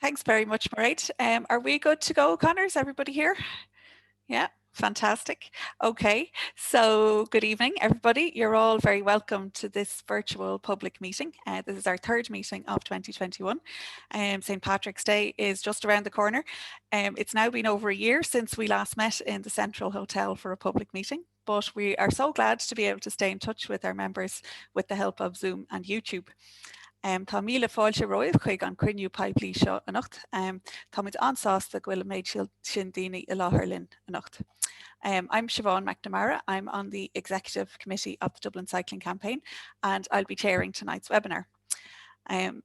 Thanks very much, Mairead. Are we good to go, Connor? Is everybody here? Yeah, fantastic. Okay, so good evening, everybody. You're all very welcome to this virtual public meeting. This is our third meeting of 2021. St. Patrick's Day is just around the corner. It's now been over a year since we last met in the Central Hotel for a public meeting, but we are so glad to be able to stay in touch with our members with the help of Zoom and YouTube. Tá míle fáilte roiimh chuig an cruinniú pipelí seo anocht. Tá muid ansásta go bhfuil méid sin daoine I láthair linn anocht. I'm Siobhan McNamara. I'm on the Executive Committee of the Dublin Cycling Campaign, and I'll be chairing tonight's webinar.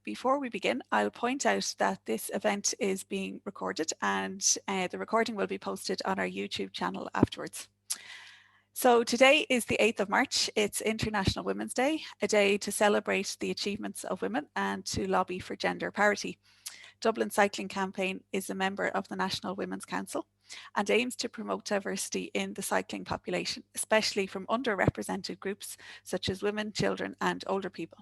Before we begin, I'll point out that this event is being recorded, and the recording will be posted on our YouTube channel afterwards. So today is the 8th of March. It's International Women's Day, a day to celebrate the achievements of women and to lobby for gender parity. Dublin Cycling Campaign is a member of the National Women's Council and aims to promote diversity in the cycling population, especially from underrepresented groups such as women, children and older people.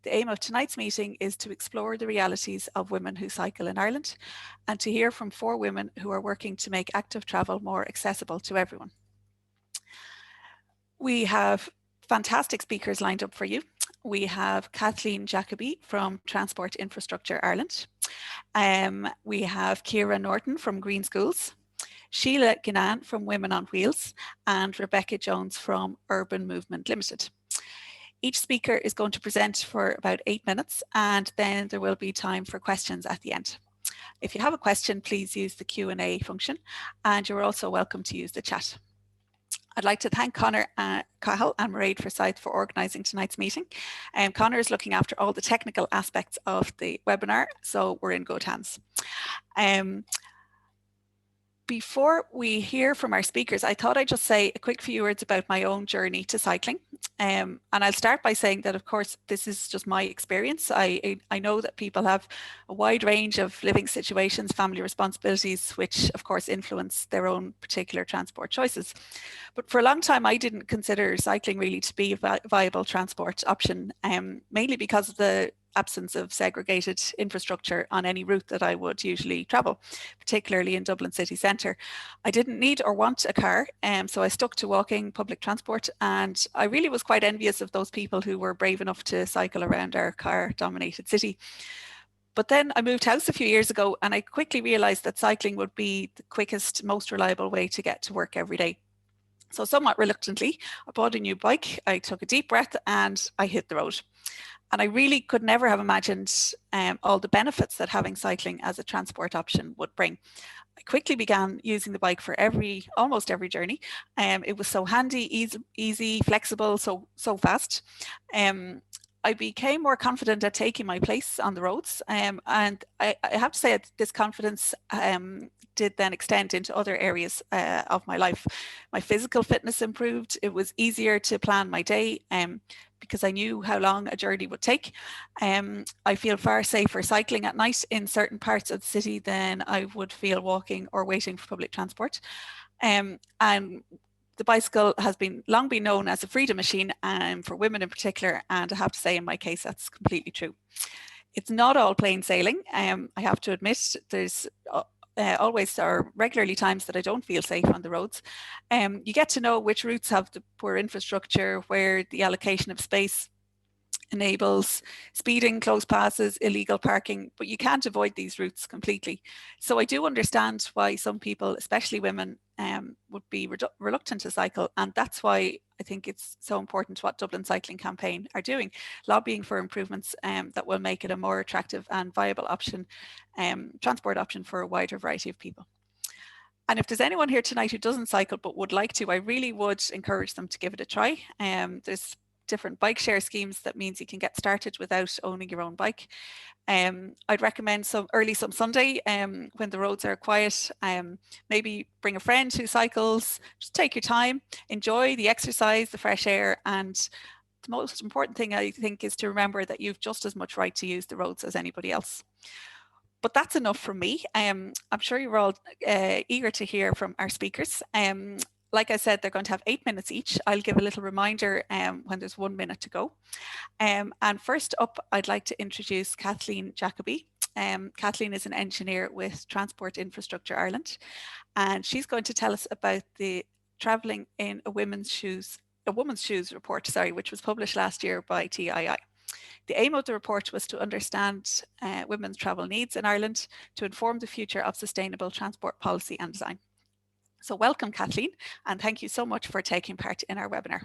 The aim of tonight's meeting is to explore the realities of women who cycle in Ireland and to hear from 4 women who are working to make active travel more accessible to everyone. We have fantastic speakers lined up for you. We have Kathleen Jacobi from Transport Infrastructure Ireland. We have Ciara Norton from Green Schools, Síle Ginnane from Women on Wheels, and Rebecca Jones from Urban Movement Limited. Each speaker is going to present for about 8 minutes, and then there will be time for questions at the end. If you have a question, please use the Q&A function, and you're also welcome to use the chat. I'd like to thank Connor Cahill and Mairead Forsyth for organising tonight's meeting. Connor is looking after all the technical aspects of the webinar, so we're in good hands. Before we hear from our speakers, I thought I'd just say a quick few words about my own journey to cycling. And I'll start by saying that, of course, this is just my experience. I know that people have a wide range of living situations, family responsibilities, which of course influence their own particular transport choices. But for a long time, I didn't consider cycling really to be a viable transport option, mainly because of the absence of segregated infrastructure on any route that I would usually travel, particularly in Dublin city centre. I didn't need or want a car, so I stuck to walking, public transport, and I really was quite envious of those people who were brave enough to cycle around our car-dominated city. But then I moved house a few years ago and I quickly realised that cycling would be the quickest, most reliable way to get to work every day. So somewhat reluctantly, I bought a new bike, I took a deep breath and I hit the road. And I really could never have imagined all the benefits that having cycling as a transport option would bring. I quickly began using the bike for almost every journey. It was so handy, easy, flexible, so fast. I became more confident at taking my place on the roads. And I have to say that this confidence did then extend into other areas of my life. My physical fitness improved. It was easier to plan my day because I knew how long a journey would take. I feel far safer cycling at night in certain parts of the city than I would feel walking or waiting for public transport. And the bicycle has long been known as a freedom machine for women in particular, and I have to say in my case that's completely true. It's not all plain sailing. I have to admit there's always or regularly times that I don't feel safe on the roads. You get to know which routes have the poor infrastructure, where the allocation of space enables speeding, close passes, illegal parking, but you can't avoid these routes completely. So I do understand why some people, especially women, would be reluctant to cycle, and that's why I think it's so important what Dublin Cycling Campaign are doing, lobbying for improvements that will make it a more attractive and viable option, transport option for a wider variety of people. And if there's anyone here tonight who doesn't cycle but would like to, I really would encourage them to give it a try. There's different bike share schemes that means you can get started without owning your own bike. I'd recommend some Sunday when the roads are quiet. Maybe bring a friend who cycles, just take your time, enjoy the exercise, the fresh air, and the most important thing I think is to remember that you've just as much right to use the roads as anybody else. But that's enough from me. I'm sure you're all eager to hear from our speakers. Like I said, they're going to have 8 minutes each. I'll give a little reminder when there's 1 minute to go. And first up, I'd like to introduce Kathleen Jacobi. Kathleen is an engineer with Transport Infrastructure Ireland, and she's going to tell us about the Travelling in a Woman's Shoes report, which was published last year by TII. The aim of the report was to understand women's travel needs in Ireland to inform the future of sustainable transport policy and design. So welcome, Kathleen, and thank you so much for taking part in our webinar.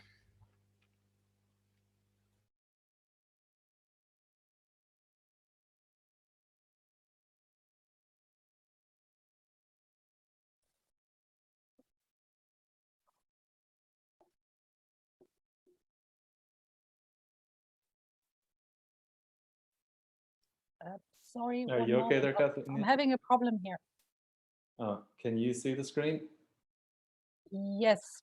Sorry. Are you okay there, Kathleen? I'm having a problem here. Oh, can you see the screen? Yes.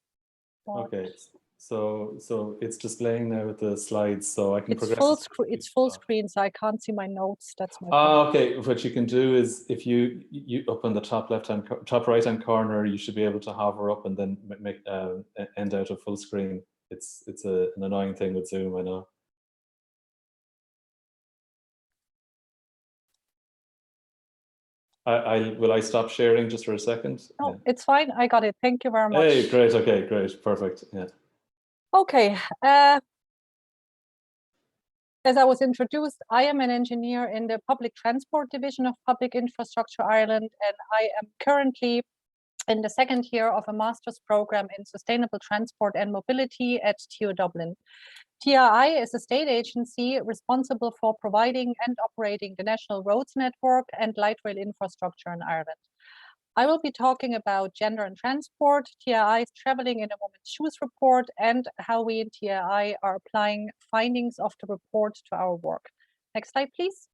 Okay, so it's displaying now with the slides, so I can progress. It's full screen, so I can't see my notes. That's my problem. Okay. What you can do is, if you up on the top right hand corner, you should be able to hover up and then make end out of full screen. It's an annoying thing with Zoom, I know. Will I stop sharing just for a second? No, yeah. It's fine. I got it. Thank you very much. Hey, great. Okay, great. Perfect. Yeah. Okay. As I was introduced, I am an engineer in the Public Transport Division of Public Infrastructure Ireland, and I am currently in the second year of a master's program in sustainable transport and mobility at TU Dublin. TII is a state agency responsible for providing and operating the national roads network and light rail infrastructure in Ireland. I will be talking about gender and transport, TII's Travelling in a Woman's Shoes report, and how we in TII are applying findings of the report to our work. Next slide, please.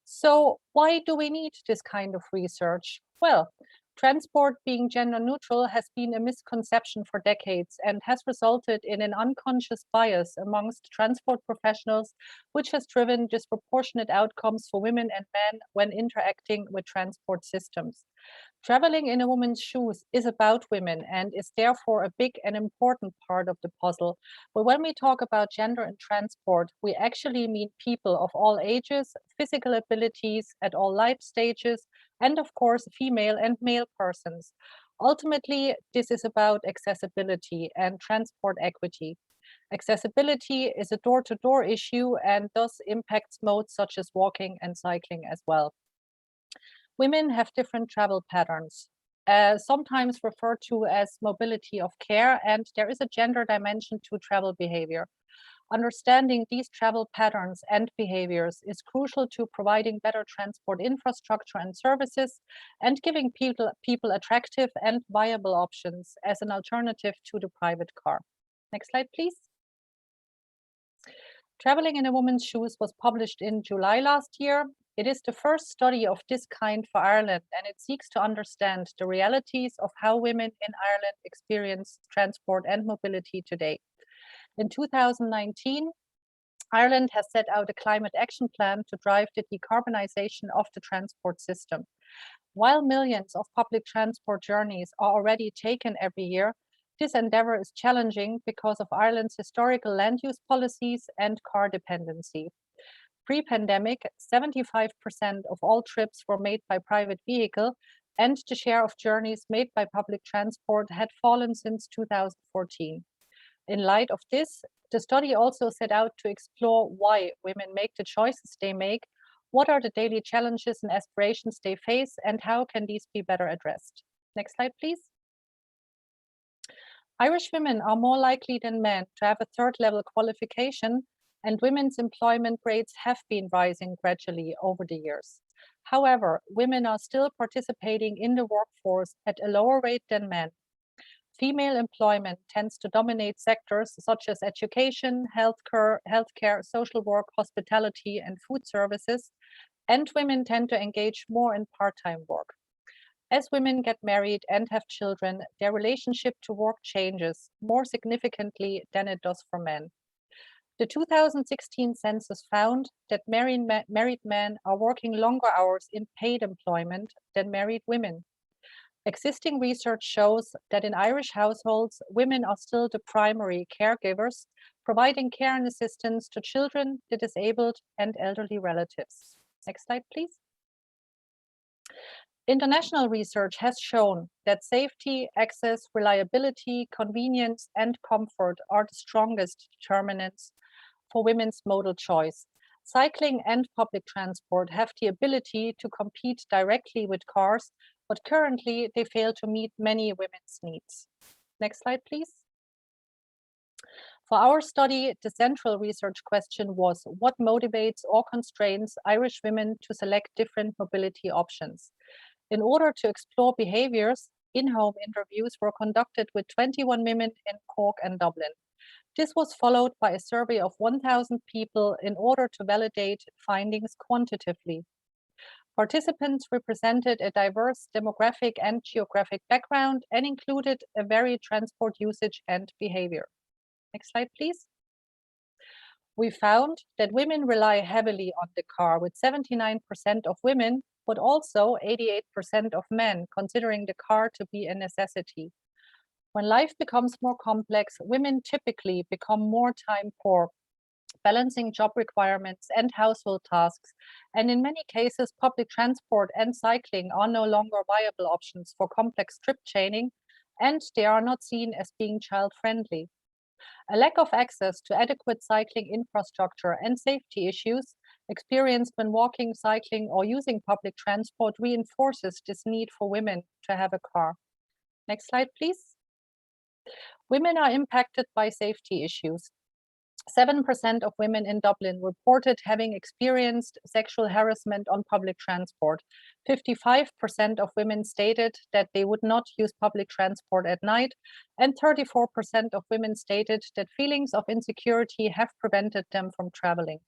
So why do we need this kind of research? Well, transport being gender neutral has been a misconception for decades and has resulted in an unconscious bias amongst transport professionals, which has driven disproportionate outcomes for women and men when interacting with transport systems. Traveling in a woman's shoes is about women and is therefore a big and important part of the puzzle. But when we talk about gender and transport, we actually mean people of all ages, physical abilities at all life stages, and of course, female and male persons. Ultimately, this is about accessibility and transport equity. Accessibility is a door-to-door issue and thus impacts modes such as walking and cycling as well. Women have different travel patterns, sometimes referred to as mobility of care, and there is a gender dimension to travel behavior. Understanding these travel patterns and behaviors is crucial to providing better transport infrastructure and services and giving people attractive and viable options as an alternative to the private car. Next slide, please. Traveling in a Woman's Shoes was published in July last year. It is the first study of this kind for Ireland, and it seeks to understand the realities of how women in Ireland experience transport and mobility today. In 2019, Ireland has set out a climate action plan to drive the decarbonization of the transport system. While millions of public transport journeys are already taken every year, this endeavor is challenging because of Ireland's historical land use policies and car dependency. Pre-pandemic, 75% of all trips were made by private vehicle, and the share of journeys made by public transport had fallen since 2014. In light of this, the study also set out to explore why women make the choices they make, what are the daily challenges and aspirations they face, and how can these be better addressed. Next slide, please. Irish women are more likely than men to have a third-level qualification, and women's employment rates have been rising gradually over the years. However, women are still participating in the workforce at a lower rate than men. Female employment tends to dominate sectors such as education, healthcare, social work, hospitality, and food services, and women tend to engage more in part-time work. As women get married and have children, their relationship to work changes more significantly than it does for men. The 2016 census found that married men are working longer hours in paid employment than married women. Existing research shows that in Irish households, women are still the primary caregivers, providing care and assistance to children, the disabled, and elderly relatives. Next slide, please. International research has shown that safety, access, reliability, convenience, and comfort are the strongest determinants for women's modal choice. Cycling and public transport have the ability to compete directly with cars, but currently they fail to meet many women's needs. Next slide, please. For our study, the central research question was what motivates or constrains Irish women to select different mobility options. In order to explore behaviors, in-home interviews were conducted with 21 women in Cork and Dublin. This was followed by a survey of 1,000 people in order to validate findings quantitatively. Participants represented a diverse demographic and geographic background and included a varied transport usage and behavior. Next slide, please. We found that women rely heavily on the car, with 79% of women, but also 88% of men considering the car to be a necessity. When life becomes more complex, women typically become more time poor, balancing job requirements and household tasks. And in many cases, public transport and cycling are no longer viable options for complex trip chaining, and they are not seen as being child-friendly. A lack of access to adequate cycling infrastructure and safety issues experienced when walking, cycling, or using public transport reinforces this need for women to have a car. Next slide, please. Women are impacted by safety issues. 7% of women in Dublin reported having experienced sexual harassment on public transport. 55% of women stated that they would not use public transport at night, and 34% of women stated that feelings of insecurity have prevented them from traveling.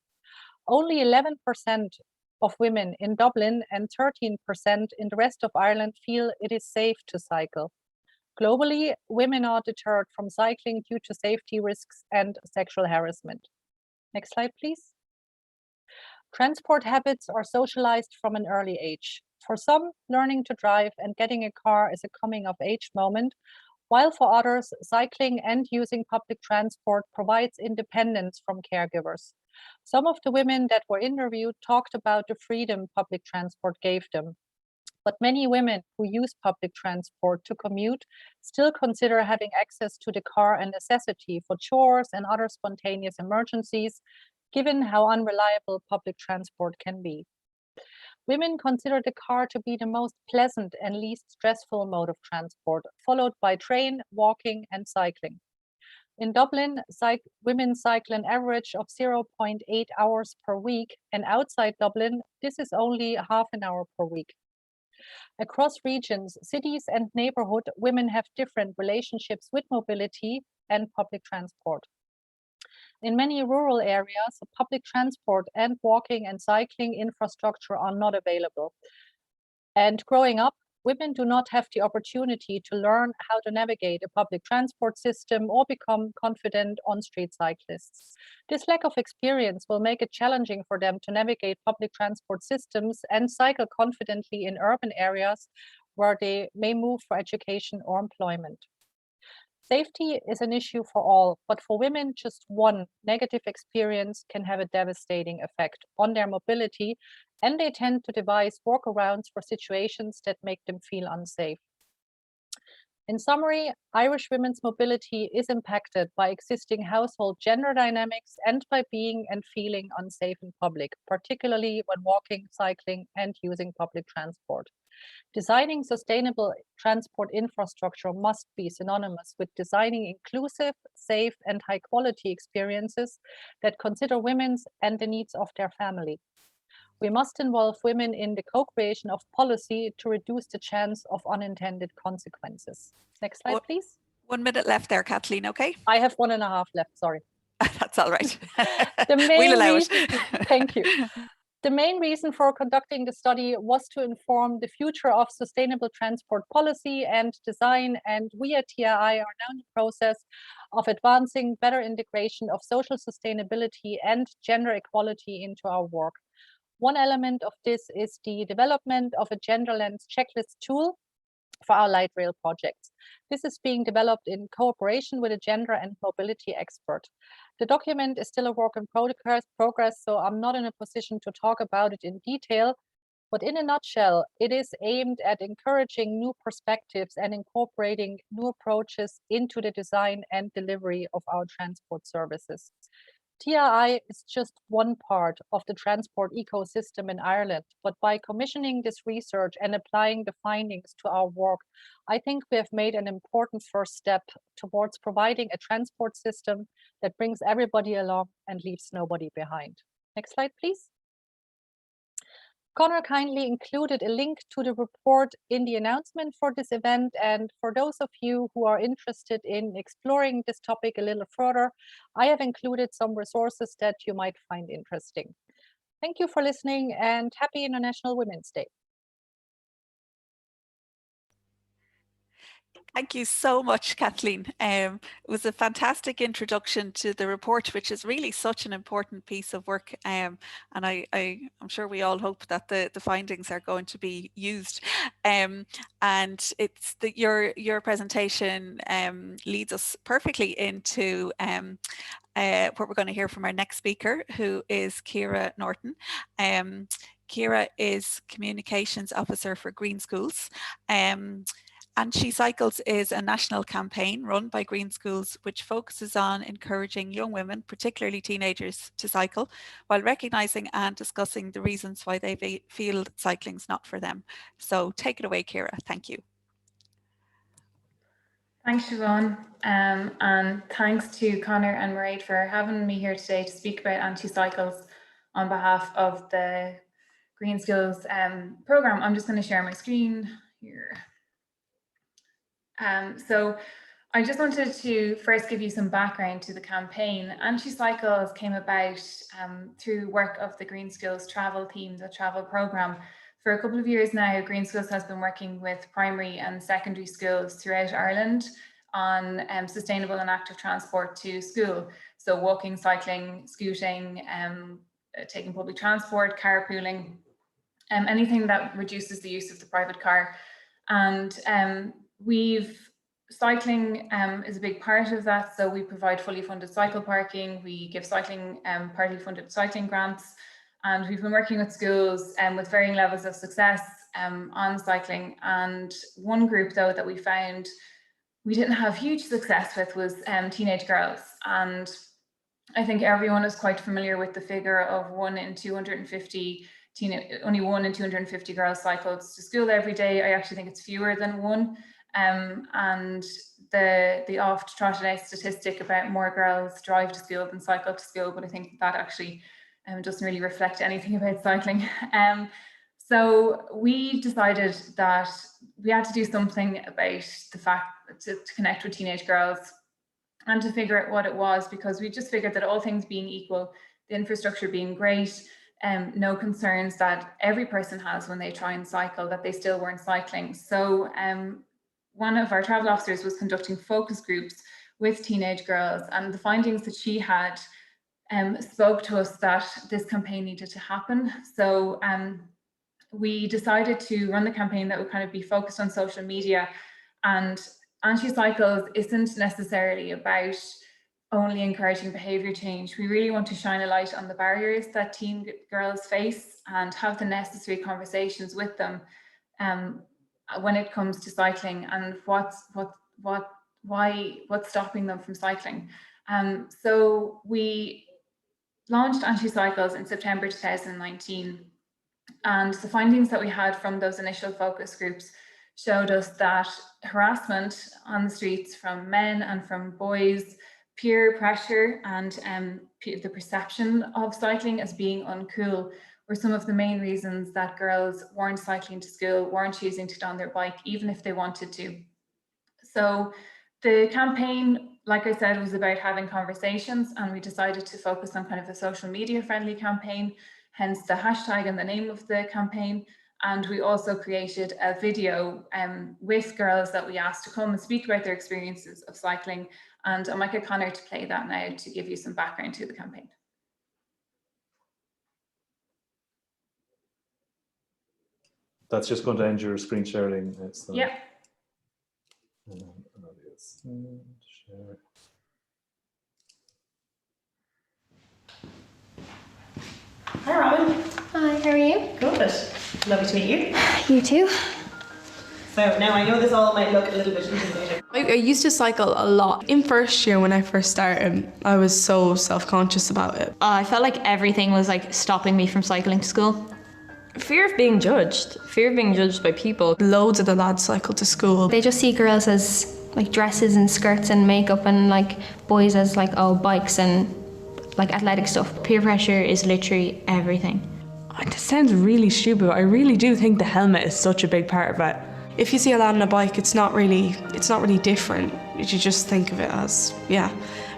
Only 11% of women in Dublin and 13% in the rest of Ireland feel it is safe to cycle. Globally, women are deterred from cycling due to safety risks and sexual harassment. Next slide, please. Transport habits are socialized from an early age. For some, learning to drive and getting a car is a coming-of-age moment, while for others, cycling and using public transport provides independence from caregivers. Some of the women that were interviewed talked about the freedom public transport gave them. But many women who use public transport to commute still consider having access to the car a necessity for chores and other spontaneous emergencies, given how unreliable public transport can be. Women consider the car to be the most pleasant and least stressful mode of transport, followed by train, walking, and cycling. In Dublin, women cycle an average of 0.8 hours per week, and outside Dublin, this is only half an hour per week. Across regions, cities, and neighborhood, women have different relationships with mobility and public transport. In many rural areas, public transport and walking and cycling infrastructure are not available. And growing up, women do not have the opportunity to learn how to navigate a public transport system or become confident on-street cyclists. This lack of experience will make it challenging for them to navigate public transport systems and cycle confidently in urban areas where they may move for education or employment. Safety is an issue for all, but for women, just one negative experience can have a devastating effect on their mobility, and they tend to devise workarounds for situations that make them feel unsafe. In summary, Irish women's mobility is impacted by existing household gender dynamics and by being and feeling unsafe in public, particularly when walking, cycling, and using public transport. Designing sustainable transport infrastructure must be synonymous with designing inclusive, safe, and high-quality experiences that consider women's and the needs of their family. We must involve women in the co-creation of policy to reduce the chance of unintended consequences. Next slide, please. 1 minute left there, Kathleen, okay? I have 1.5 left, sorry. That's all right. We'll allow it. Thank you. The main reason for conducting the study was to inform the future of sustainable transport policy and design, and we at TII are now in the process of advancing better integration of social sustainability and gender equality into our work. One element of this is the development of a gender lens checklist tool for our light rail projects. This is being developed in cooperation with a gender and mobility expert. The document is still a work in progress, so I'm not in a position to talk about it in detail. But in a nutshell, it is aimed at encouraging new perspectives and incorporating new approaches into the design and delivery of our transport services. TRI is just one part of the transport ecosystem in Ireland, but by commissioning this research and applying the findings to our work, I think we have made an important first step towards providing a transport system that brings everybody along and leaves nobody behind. Next slide, please. Connor kindly included a link to the report in the announcement for this event, and for those of you who are interested in exploring this topic a little further, I have included some resources that you might find interesting. Thank you for listening and happy International Women's Day. Thank you so much, Kathleen. It was a fantastic introduction to the report, which is really such an important piece of work. And I'm sure we all hope that the findings are going to be used. And it's your presentation leads us perfectly into what we're going to hear from our next speaker, who is Ciara Norton. Ciara is Communications Officer for Green Schools. And She Cycles is a national campaign run by Green Schools, which focuses on encouraging young women, particularly teenagers, to cycle, while recognising and discussing the reasons why they feel cycling's not for them. So take it away, Ciara. Thank you. Thanks, Siobhan, and thanks to Connor and Mairead for having me here today to speak about anti-cycles on behalf of the Green Schools programme. I'm just going to share my screen here. So I just wanted to first give you some background to the campaign. Anti-Cycles came about through work of the Green Schools travel team, the travel programme. For a couple of years now, Green Schools has been working with primary and secondary schools throughout Ireland on sustainable and active transport to school. So walking, cycling, scooting, taking public transport, carpooling, anything that reduces the use of the private car. And cycling is a big part of that. So we provide fully funded cycle parking. We give cycling partly funded cycling grants. And we've been working with schools with varying levels of success on cycling. And one group, though, that we found we didn't have huge success with was teenage girls. And I think everyone is quite familiar with the figure of 1 in 250 only 1 in 250 girls cycles to school every day. I actually think it's fewer than 1. And the oft trotted out statistic about more girls drive to school than cycle to school, but I think that actually doesn't really reflect anything about cycling. So we decided that we had to do something about the fact to connect with teenage girls and to figure out what it was, because we just figured that all things being equal, the infrastructure being great, no concerns that every person has when they try and cycle, that they still weren't cycling. So one of our travel officers was conducting focus groups with teenage girls, and the findings that she had spoke to us that this campaign needed to happen. So we decided to run the campaign that would kind of be focused on social media. And Anti-Cycles isn't necessarily about only encouraging behaviour change. We really want to shine a light on the barriers that teen girls face and have the necessary conversations with them when it comes to cycling and what's stopping them from cycling. So we launched Anti-Cycles in September 2019, and the findings that we had from those initial focus groups showed us that harassment on the streets from men and from boys, peer pressure, and the perception of cycling as being uncool were some of the main reasons that girls weren't cycling to school, weren't choosing to get on their bike, even if they wanted to. So the campaign, like I said, was about having conversations, and we decided to focus on kind of a social media friendly campaign, hence the hashtag and the name of the campaign. And we also created a video with girls that we asked to come and speak about their experiences of cycling. And I might get Connor to play that now to give you some background to the campaign. That's just going to end your screen sharing. Yeah. Share. Hi Robin. Hi, how are you? Good. Lovely to meet you. You too. So now I know this all might look a little bit intimidating. I used to cycle a lot. In first year when I first started, I was so self-conscious about it. I felt like everything was like stopping me from cycling to school. Fear of being judged by people. Loads of the lads cycle to school. They just see girls as like dresses and skirts and makeup, and like boys as like, oh, bikes and like athletic stuff. Peer pressure is literally everything. It sounds really stupid, but I really do think the helmet is such a big part of it. If you see a lad on a bike, it's not really different. You just think of it as, yeah.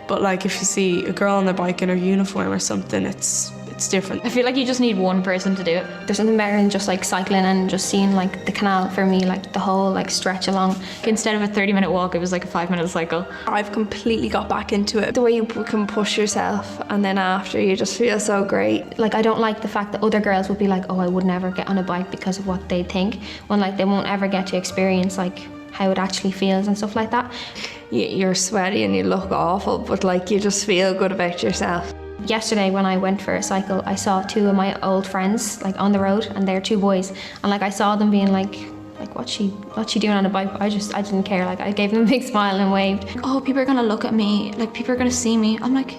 But like if you see a girl on a bike in her uniform or something, it's different. I feel like you just need one person to do it. There's something better than just like cycling and just seeing like the canal for me, like the whole like stretch along. Instead of a 30-minute walk, it was like a 5-minute cycle. I've completely got back into it. The way you can push yourself and then after you just feel so great. Like I don't like the fact that other girls would be like, oh, I would never get on a bike because of what they think, when like they won't ever get to experience like how it actually feels and stuff like that. You're sweaty and you look awful, but like you just feel good about yourself. Yesterday when I went for a cycle, I saw two of my old friends like on the road, and they're two boys, and like I saw them being like what's she doing on a bike? I didn't care. Like I gave them a big smile and waved. Oh, people are gonna look at me, like people are gonna see me. I'm like,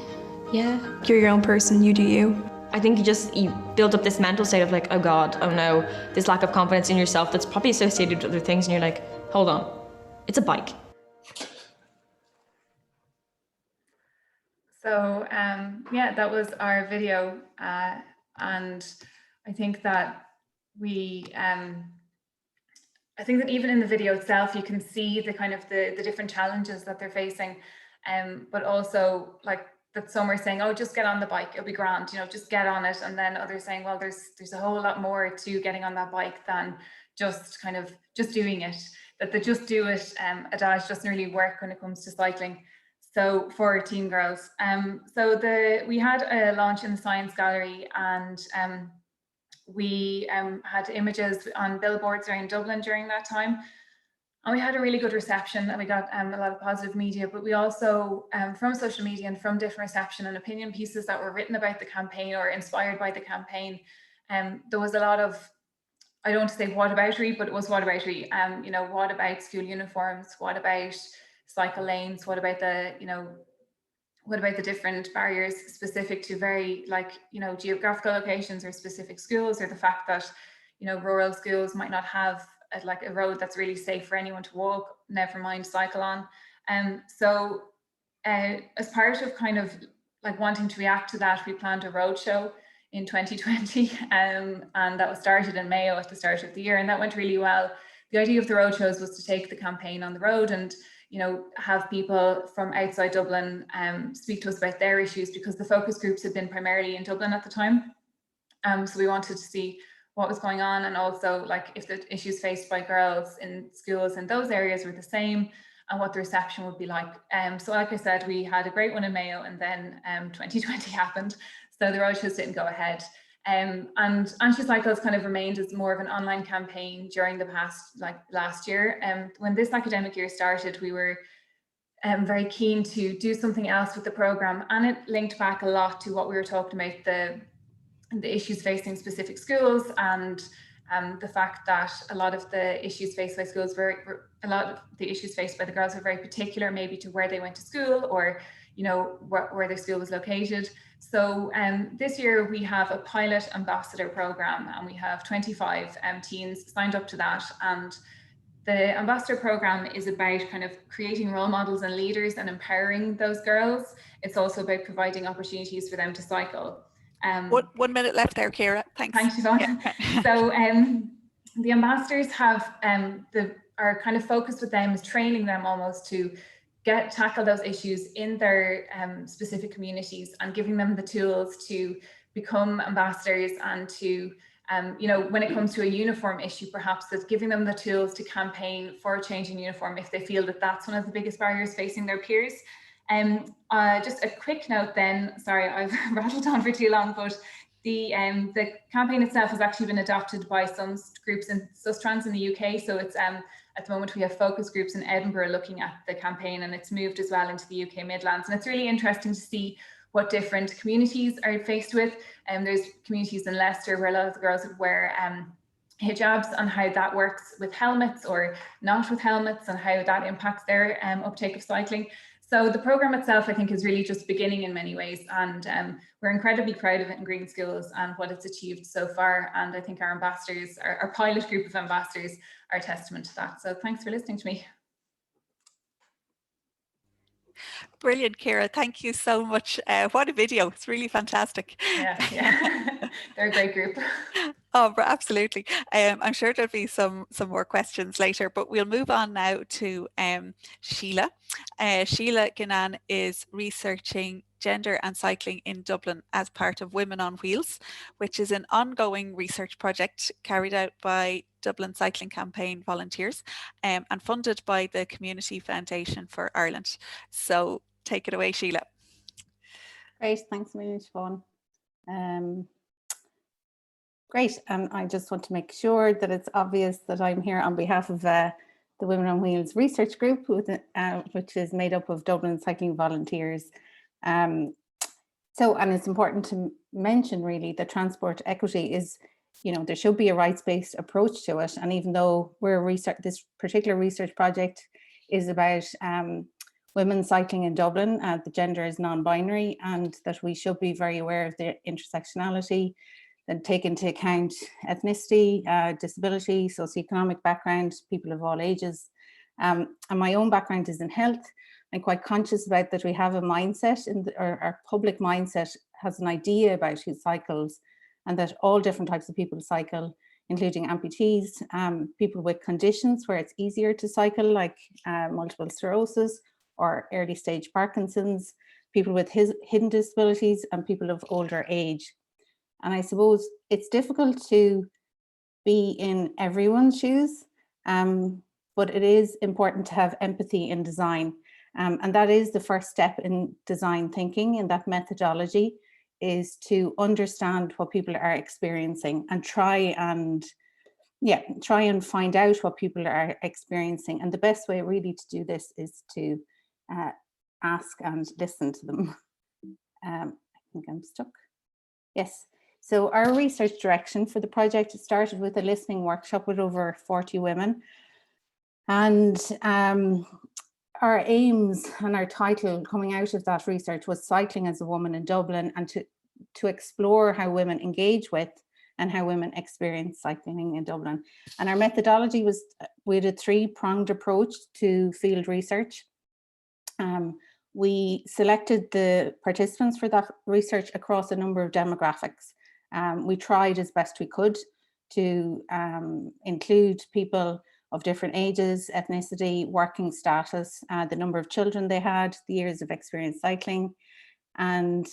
yeah. You're your own person, you do you. I think you build up this mental state of like, oh God, oh no, this lack of confidence in yourself that's probably associated with other things, and you're like, hold on, it's a bike. So yeah, that was our video, and I think that I think that even in the video itself, you can see the kind of the different challenges that they're facing, but also like that some are saying, oh, just get on the bike, it'll be grand, you know, just get on it, and then others saying, well, there's a whole lot more to getting on that bike than just doing it. That the just do it adage doesn't really work when it comes to cycling. So for teen girls, we had a launch in the Science Gallery, and we had images on billboards around Dublin during that time, and we had a really good reception, and we got a lot of positive media. But we also, from social media and from different reception and opinion pieces that were written about the campaign or inspired by the campaign, there was a lot of, I don't want to say whataboutery, but it was whataboutery. You know, what about school uniforms? What about cycle lanes? What about the different barriers specific to very geographical locations or specific schools, or the fact that, you know, rural schools might not have a road that's really safe for anyone to walk, never mind cycle on. So as part of kind of like wanting to react to that, we planned a roadshow in 2020, and that was started in Mayo at the start of the year, and that went really well. The idea of the roadshows was to take the campaign on the road and, you know, have people from outside Dublin speak to us about their issues, because the focus groups had been primarily in Dublin at the time. So we wanted to see what was going on, and also like if the issues faced by girls in schools in those areas were the same, and what the reception would be like. So like I said, we had a great one in Mayo, and then 2020 happened. So the roadshows didn't go ahead. And Anti-Cycles kind of remained as more of an online campaign during the past, last year. When this academic year started, we were very keen to do something else with the programme, and it linked back a lot to what we were talking about, the issues facing specific schools, and the fact that a lot of the issues faced by schools a lot of the issues faced by the girls were very particular, maybe to where they went to school, or, you know, where their school was located. So this year we have a pilot ambassador program, and we have 25 teens signed up to that. And the ambassador program is about kind of creating role models and leaders and empowering those girls. It's also about providing opportunities for them to cycle. 1 minute left there, Ciara. Thanks. Thanks, Yvonne. Yeah. So the ambassadors have our kind of focus with them is training them almost to tackle those issues in their specific communities, and giving them the tools to become ambassadors, and to you know, when it comes to a uniform issue, perhaps that's giving them the tools to campaign for a change in uniform if they feel that that's one of the biggest barriers facing their peers. Just a quick note then, sorry, I've rattled on for too long, but the campaign itself has actually been adopted by some groups in Sustrans in the UK. So it's At the moment, we have focus groups in Edinburgh looking at the campaign, and it's moved as well into the UK Midlands. And it's really interesting to see what different communities are faced with. There's communities in Leicester where a lot of the girls would wear hijabs, and how that works with helmets or not with helmets, and how that impacts their uptake of cycling. So the programme itself, I think, is really just beginning in many ways, and we're incredibly proud of it in Green Schools and what it's achieved so far. And I think our ambassadors, our pilot group of ambassadors, are a testament to that. So thanks for listening to me. Brilliant, Ciara. Thank you so much. What a video. It's really fantastic. Yeah. They're a great group. Oh, absolutely. I'm sure there'll be some more questions later, but we'll move on now to Síle. Síle Ginnane is researching gender and cycling in Dublin as part of Women on Wheels, which is an ongoing research project carried out by Dublin Cycling Campaign volunteers and funded by the Community Foundation for Ireland. So take it away, Síle. Great, thanks a million, Siobhan. Great, and I just want to make sure that it's obvious that I'm here on behalf of the Women on Wheels research group, which is made up of Dublin cycling volunteers. And it's important to mention really that transport equity is, there should be a rights-based approach to it. And even though this particular research project is about women cycling in Dublin, the gender is non-binary, and that we should be very aware of the intersectionality and take into account ethnicity, disability, socioeconomic background, people of all ages. And my own background is in health. I'm quite conscious about that we have a mindset, our public mindset has an idea about who cycles, and that all different types of people cycle, including amputees, people with conditions where it's easier to cycle, like multiple sclerosis or early stage Parkinson's, people with hidden disabilities, and people of older age. And I suppose it's difficult to be in everyone's shoes, but it is important to have empathy in design. And that is the first step in design thinking, in that methodology, is to understand what people are experiencing and try and find out what people are experiencing. And the best way really to do this is to ask and listen to them. I think I'm stuck. Yes. So our research direction for the project started with a listening workshop with over 40 women. And our aims and our title coming out of that research was Cycling as a Woman in Dublin, and to explore how women engage with and how women experience cycling in Dublin. And our methodology was, we had a three-pronged approach to field research. We selected the participants for that research across a number of demographics. We tried as best we could to include people of different ages, ethnicity, working status, the number of children they had, the years of experience cycling. And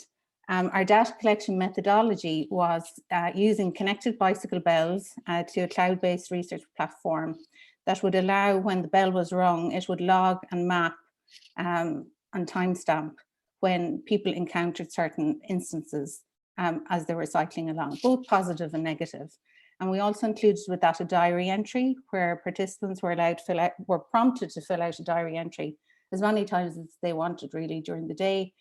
our data collection methodology was using connected bicycle bells to a cloud-based research platform that would allow, when the bell was rung, it would log and map and timestamp when people encountered certain instances as they were cycling along, both positive and negative. And we also included with that a diary entry where participants were prompted to fill out a diary entry as many times as they wanted really during the day.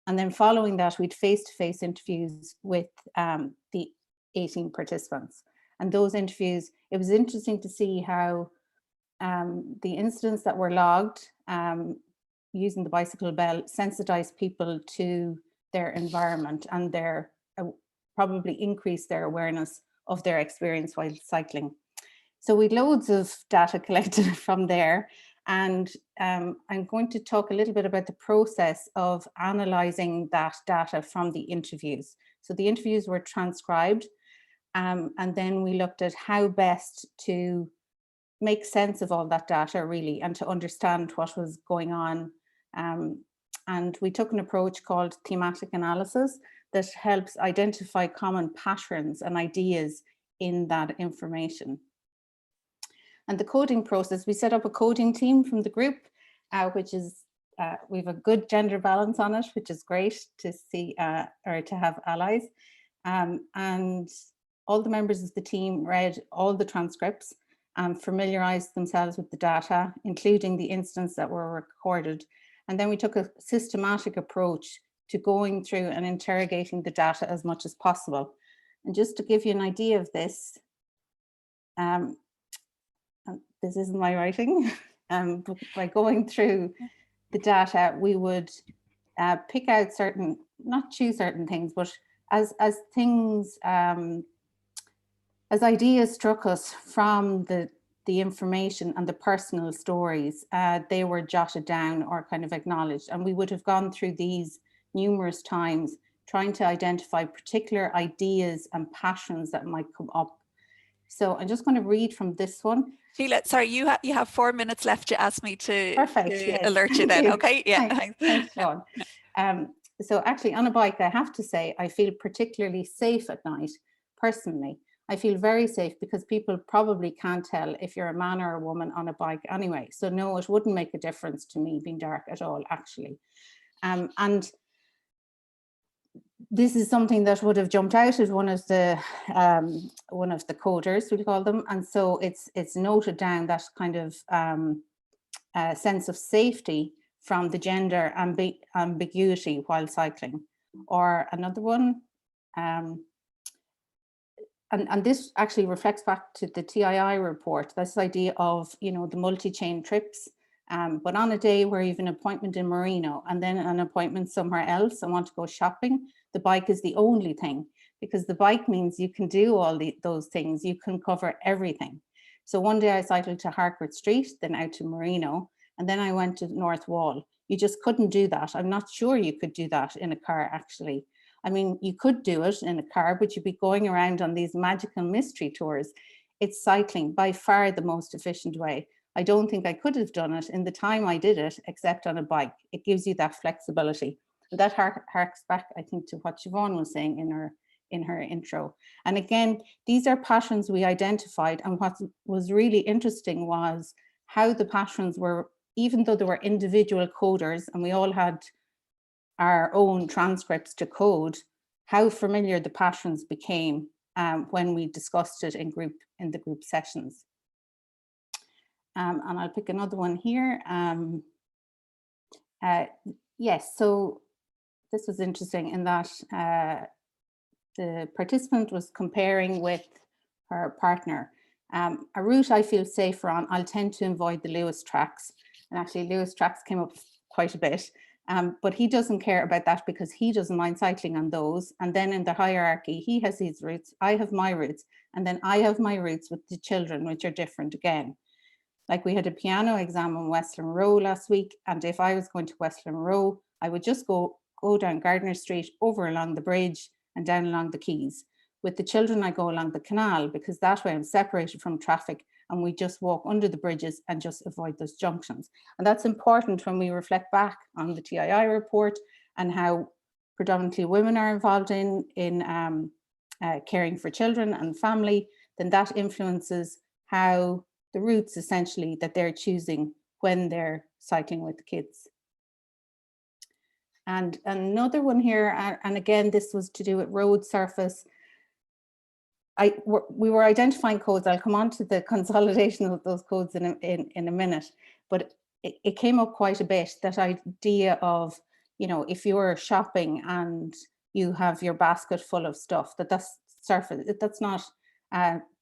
And then following that, we'd face-to-face interviews with the 18 participants. And those interviews, it was interesting to see how the incidents that were logged using the bicycle bell sensitized people to their environment, and probably increased their awareness of their experience while cycling. So we'd loads of data collected from there. And I'm going to talk a little bit about the process of analysing that data from the interviews. So the interviews were transcribed, and then we looked at how best to make sense of all that data really, and to understand what was going on. And we took an approach called thematic analysis that helps identify common patterns and ideas in that information. And the coding process, we set up a coding team from the group, which is, we have a good gender balance on it, which is great to see, or to have allies. And all the members of the team read all the transcripts and familiarized themselves with the data, including the incidents that were recorded. And then we took a systematic approach to going through and interrogating the data as much as possible. And just to give you an idea of this, and this isn't my writing, but by going through the data, we would pick out certain, not choose certain things, but as things, as ideas struck us from the information and the personal stories, they were jotted down or kind of acknowledged. And we would have gone through these numerous times, trying to identify particular ideas and passions that might come up. So I'm just going to read from this one. Síle, sorry, you have 4 minutes left to ask me to, Yes. alert you then, okay? Yeah. Thanks, Sean. So actually on a bike, I have to say, I feel particularly safe at night, personally. I feel very safe because people probably can't tell if you're a man or a woman on a bike anyway. So no, it wouldn't make a difference to me being dark at all, actually. And this is something that would have jumped out as one of the coders, we call them, and so it's noted down, that kind of sense of safety from the gender ambiguity while cycling. Or another one, and this actually reflects back to the TII report, this idea of, you know, the multi-chain trips. But on a day where you have an appointment in Marino and then an appointment somewhere else and want to go shopping, the bike is the only thing, because the bike means you can do all those things, you can cover everything. So one day I cycled to Harcourt Street, then out to Marino, and then I went to North Wall. You just couldn't do that. I'm not sure you could do that in a car, actually. I mean, you could do it in a car, but you'd be going around on these magical mystery tours. It's cycling by far the most efficient way. I don't think I could have done it in the time I did it, except on a bike. It gives you that flexibility. And that harks back, I think, to what Siobhan was saying in her intro. And again, these are passions we identified. And what was really interesting was how the passions were, even though there were individual coders and we all had our own transcripts to code, how familiar the passions became when we discussed it in the group sessions. And I'll pick another one here. Yes, so this was interesting in that the participant was comparing with her partner. A route I feel safer on, I'll tend to avoid the Lewis tracks. And actually Lewis tracks came up quite a bit. But he doesn't care about that because he doesn't mind cycling on those. And then in the hierarchy, he has his routes, I have my routes, and then I have my routes with the children, which are different again. Like we had a piano exam on Westland Row last week, and if I was going to Westland Row, I would just go down Gardner Street, over along the bridge and down along the quays. With the children, I go along the canal because that way I'm separated from traffic and we just walk under the bridges and just avoid those junctions. And that's important when we reflect back on the TII report and how predominantly women are involved in caring for children and family, then that influences how the routes essentially that they're choosing when they're cycling with the kids. And another one here, and again, this was to do with road surface. We were identifying codes. I'll come on to the consolidation of those codes in a minute, but it came up quite a bit, that idea of, you know, if you're shopping and you have your basket full of stuff, that's surface, that's not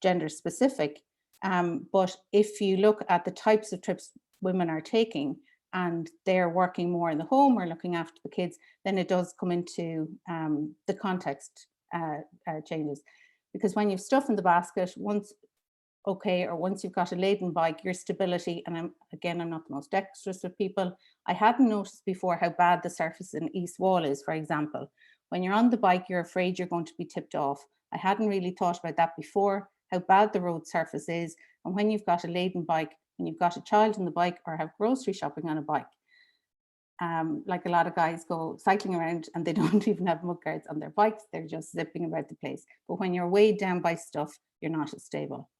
gender specific. But if you look at the types of trips women are taking and they're working more in the home or looking after the kids, then it does come into the context changes. Because when you've stuff in the basket, once you've got a laden bike, your stability, and I'm not the most dexterous of people, I hadn't noticed before how bad the surface in East Wall is, for example. When you're on the bike, you're afraid you're going to be tipped off. I hadn't really thought about that before, how bad the road surface is. And when you've got a laden bike, and you've got a child on the bike or have grocery shopping on a bike, like a lot of guys go cycling around and they don't even have mudguards on their bikes, they're just zipping about the place. But when you're weighed down by stuff, you're not as stable.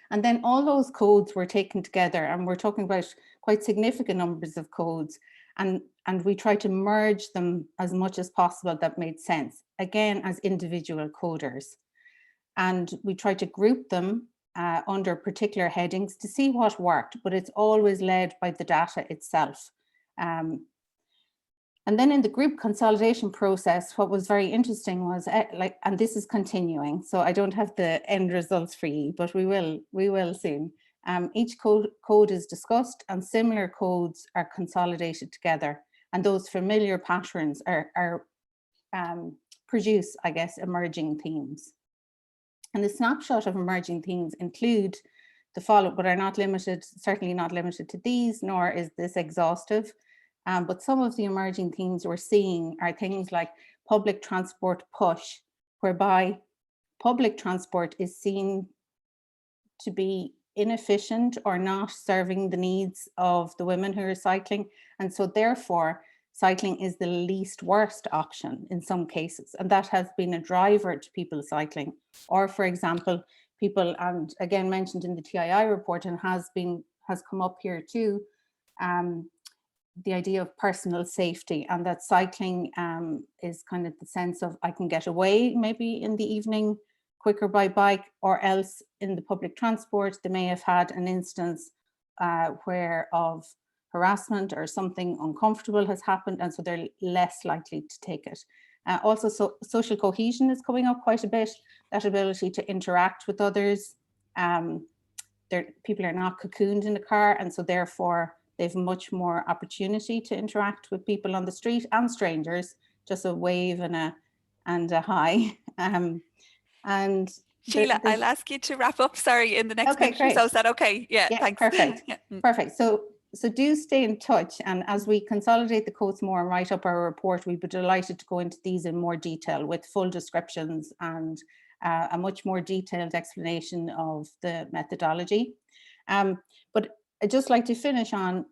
And then all those codes were taken together, and we're talking about quite significant numbers of codes, and we tried to merge them as much as possible that made sense, again, as individual coders. And we tried to group them under particular headings to see what worked, but it's always led by the data itself. And then in the group consolidation process, what was very interesting was and this is continuing, so I don't have the end results for you, but we will soon. Each code is discussed and similar codes are consolidated together, and those familiar patterns are produce, I guess, emerging themes. And the snapshot of emerging themes include the following, but are not limited, certainly not limited to these, nor is this exhaustive. But some of the emerging themes we're seeing are things like public transport push, whereby public transport is seen to be inefficient or not serving the needs of the women who are cycling. And so therefore, cycling is the least worst option in some cases. And that has been a driver to people cycling. Or for example, people, and again mentioned in the TII report and has come up here too, the idea of personal safety, and that cycling is kind of the sense of I can get away maybe in the evening quicker by bike, or else in the public transport they may have had an instance where of harassment or something uncomfortable has happened, and so they're less likely to take it. Also, social cohesion is coming up quite a bit, that ability to interact with others. People are not cocooned in the car, and so therefore they've much more opportunity to interact with people on the street and strangers, just a wave and a hi. And Síle, I'll ask you to wrap up, sorry, in the next minute or so. Is that okay? Yeah, thanks. Perfect. Yeah. Perfect. So do stay in touch, and as we consolidate the codes more and write up our report, we'd be delighted to go into these in more detail with full descriptions and a much more detailed explanation of the methodology. But I'd just like to finish on,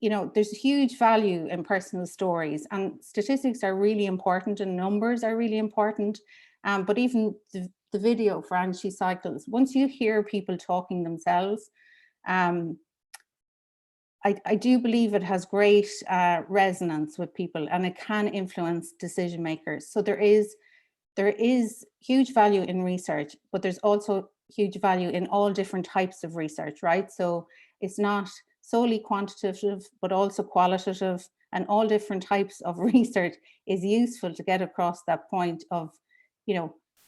there's huge value in personal stories, and statistics are really important and numbers are really important. But even the video for Angie Cycles, once you hear people talking themselves, I do believe it has great resonance with people, and it can influence decision makers. So there is huge value in research, but there's also huge value in all different types of research, right? So it's not solely quantitative, but also qualitative, and all different types of research is useful to get across that point of,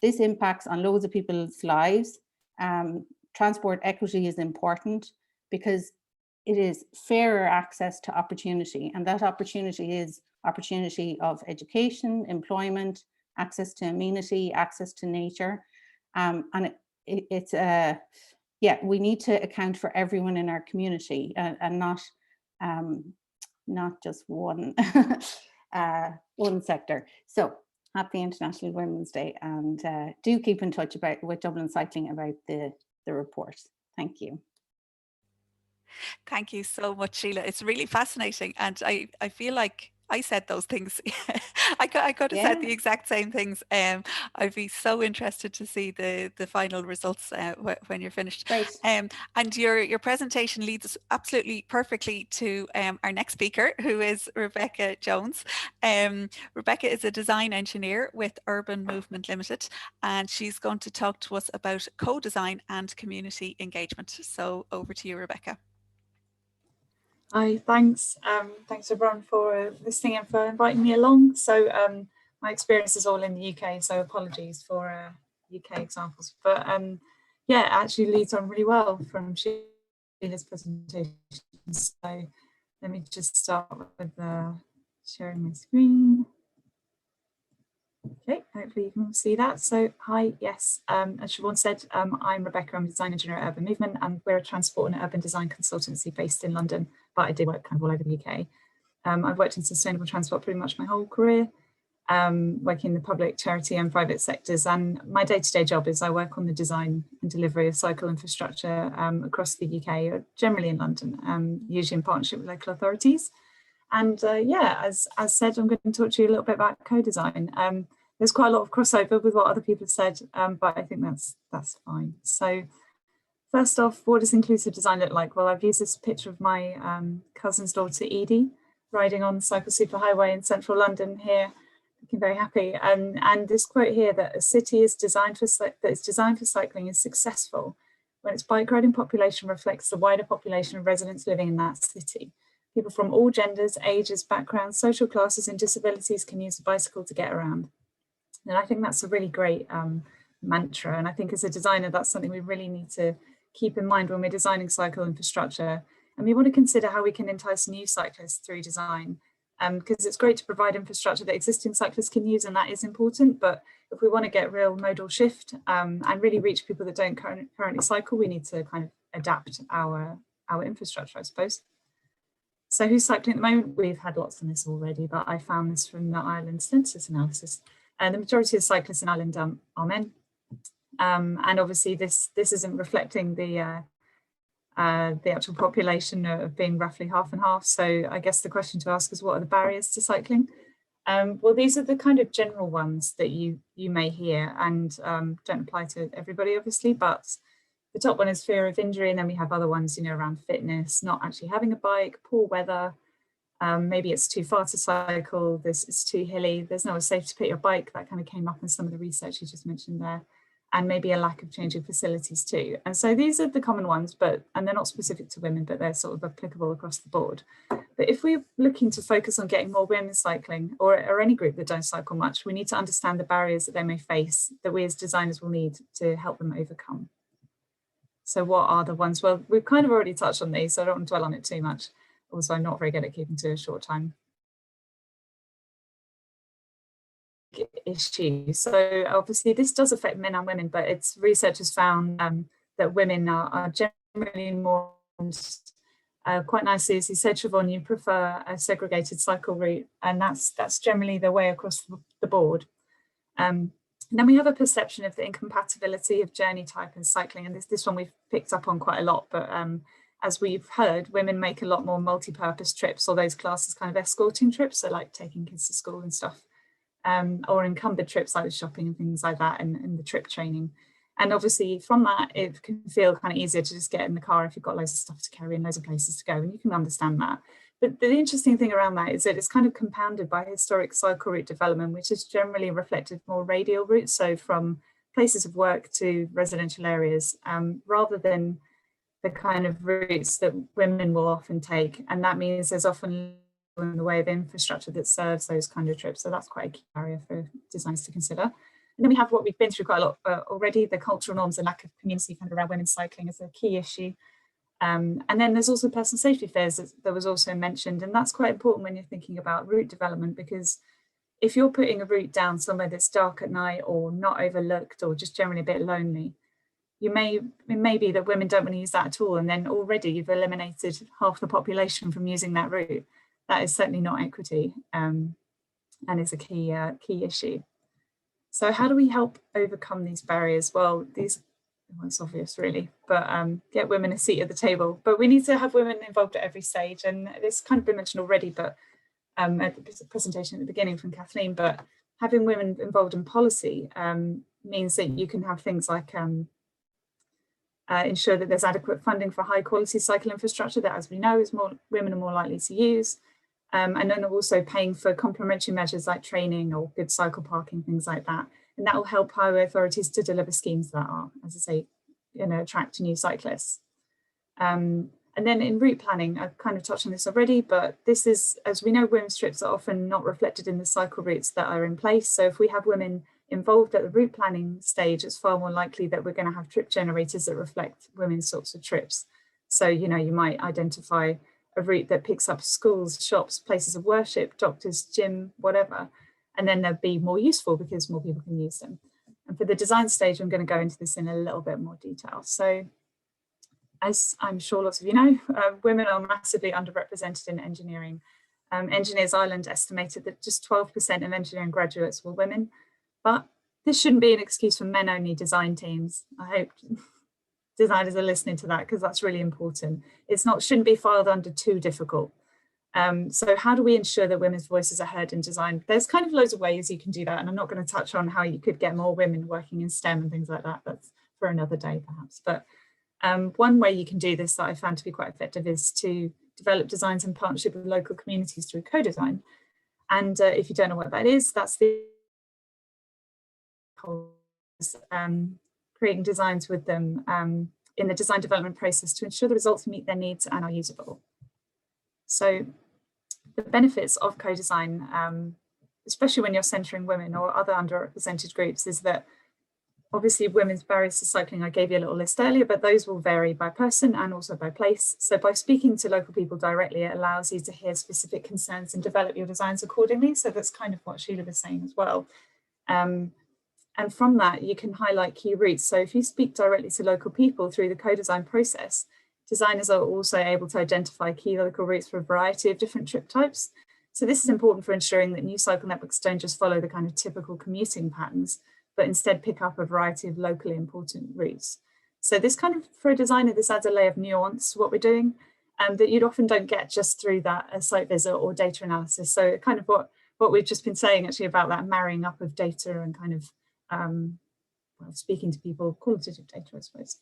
this impacts on loads of people's lives. Transport equity is important because it is fairer access to opportunity, and that opportunity is opportunity of education, employment, access to amenity, access to nature, and we need to account for everyone in our community, and not just one one sector. So happy International Women's Day, and do keep in touch with Dublin Cycling about the report. Thank you. Thank you so much, Síle. It's really fascinating, and I feel like I said those things. I could have said the exact same things. I'd be so interested to see the final results when you're finished. Great. And your presentation leads us absolutely perfectly to our next speaker, who is Rebecca Jones. Rebecca is a design engineer with Urban Movement Limited, and she's going to talk to us about co-design and community engagement. So over to you, Rebecca. Hi, thanks. Thanks everyone for listening and for inviting me along. So my experience is all in the UK, so apologies for UK examples. But yeah, it actually leads on really well from Síle's presentation. So let me just start with sharing my screen. Okay, hopefully you can all see that. So hi, yes, as Siobhan said, I'm Rebecca, I'm a design engineer at Urban Movement, and we're a transport and urban design consultancy based in London, but I did work kind of all over the UK. I've worked in sustainable transport pretty much my whole career, working in the public, charity and private sectors, and my day-to-day job is I work on the design and delivery of cycle infrastructure across the UK, generally in London, usually in partnership with local authorities. And yeah, as said, I'm going to talk to you a little bit about co-design. There's quite a lot of crossover with what other people have said, but I think that's fine. So first off, what does inclusive design look like? Well, I've used this picture of my cousin's daughter, Edie, riding on the cycle superhighway in central London here, looking very happy. And this quote here, that a city is designed for cycling is successful when its bike riding population reflects the wider population of residents living in that city. People from all genders, ages, backgrounds, social classes and disabilities can use a bicycle to get around. And I think that's a really great mantra. And I think as a designer, that's something we really need to keep in mind when we're designing cycle infrastructure. And we want to consider how we can entice new cyclists through design, because it's great to provide infrastructure that existing cyclists can use, and that is important. But if we want to get real modal shift and really reach people that don't currently cycle, we need to kind of adapt our infrastructure, I suppose. So who's cycling at the moment? We've had lots on this already, but I found this from the Ireland census analysis. And the majority of cyclists in Ireland are men. And obviously this isn't reflecting the actual population of being roughly half and half. So I guess the question to ask is, what are the barriers to cycling? Well, these are the kind of general ones that you may hear, and don't apply to everybody, obviously, but the top one is fear of injury, and then we have other ones, you know, around fitness, not actually having a bike, poor weather, maybe it's too far to cycle, it's too hilly, there's nowhere safe to put your bike. That kind of came up in some of the research you just mentioned there, and maybe a lack of changing facilities too. And so these are the common ones, and they're not specific to women, but they're sort of applicable across the board. But if we're looking to focus on getting more women cycling, or any group that don't cycle much, we need to understand the barriers that they may face that we as designers will need to help them overcome. So what are the ones? Well, we've kind of already touched on these, so I don't want to dwell on it too much. Also, I'm not very good at keeping to a short time. Issue. So obviously this does affect men and women, but its research has found that women are generally more, quite nicely, as you said, Siobhan, you prefer a segregated cycle route, and that's generally the way across the board. And then we have a perception of the incompatibility of journey type and cycling, and this one we've picked up on quite a lot, but as we've heard, women make a lot more multi-purpose trips, or those classes kind of escorting trips, so like taking kids to school and stuff, or encumbered trips like the shopping and things like that, and the trip training. And obviously from that, it can feel kind of easier to just get in the car if you've got loads of stuff to carry and loads of places to go, and you can understand that. But the interesting thing around that is that it's kind of compounded by historic cycle route development, which has generally reflected more radial routes, so from places of work to residential areas, rather than the kind of routes that women will often take. And that means there's often in the way of infrastructure that serves those kind of trips. So that's quite a key area for designers to consider. And then we have what we've been through quite a lot already, the cultural norms and lack of community kind of around women's cycling is a key issue. And then there's also personal safety fears that was also mentioned, and that's quite important when you're thinking about route development, because if you're putting a route down somewhere that's dark at night or not overlooked or just generally a bit lonely, it may be that women don't want to use that at all, and then already you've eliminated half the population from using that route. That is certainly not equity, and is a key issue. So how do we help overcome these barriers? Well, it's obvious really, but get women a seat at the table. But we need to have women involved at every stage, and this kind of been mentioned already, but at the presentation at the beginning from Kathleen, but having women involved in policy means that you can have things like ensure that there's adequate funding for high quality cycle infrastructure that, as we know, women are more likely to use. And then also paying for complementary measures like training or good cycle parking, things like that. And that will help highway authorities to deliver schemes that are, as I say, attract new cyclists. And then in route planning, I've kind of touched on this already, but this is, as we know, women's trips are often not reflected in the cycle routes that are in place. So if we have women involved at the route planning stage, it's far more likely that we're going to have trip generators that reflect women's sorts of trips. So, you might identify a route that picks up schools, shops, places of worship, doctors, gym, whatever, and then they'll be more useful because more people can use them. And for the design stage, I'm going to go into this in a little bit more detail. So as I'm sure lots of you know, women are massively underrepresented in engineering. Engineers Ireland estimated that just 12% of engineering graduates were women, but this shouldn't be an excuse for men-only design teams. I hope designers are listening to that, because that's really important. Shouldn't be filed under too difficult. So how do we ensure that women's voices are heard in design? There's kind of loads of ways you can do that, and I'm not going to touch on how you could get more women working in STEM and things like that. That's for another day perhaps. But one way you can do this that I found to be quite effective is to develop designs in partnership with local communities through co-design. And if you don't know what that is, that's the creating designs with them in the design development process to ensure the results meet their needs and are usable. So the benefits of co-design, especially when you're centering women or other underrepresented groups, is that obviously women's barriers to cycling, I gave you a little list earlier, but those will vary by person and also by place. So by speaking to local people directly, it allows you to hear specific concerns and develop your designs accordingly. So that's kind of what Síle was saying as well. And from that, you can highlight key routes. So if you speak directly to local people through the co-design process, designers are also able to identify key local routes for a variety of different trip types. So this is important for ensuring that new cycle networks don't just follow the kind of typical commuting patterns, but instead pick up a variety of locally important routes. So this kind of, for a designer, this adds a layer of nuance to what we're doing, that you'd often don't get just through that site visit or data analysis. So kind of what we've just been saying actually about that marrying up of data and kind of well, speaking to people, qualitative data, I suppose.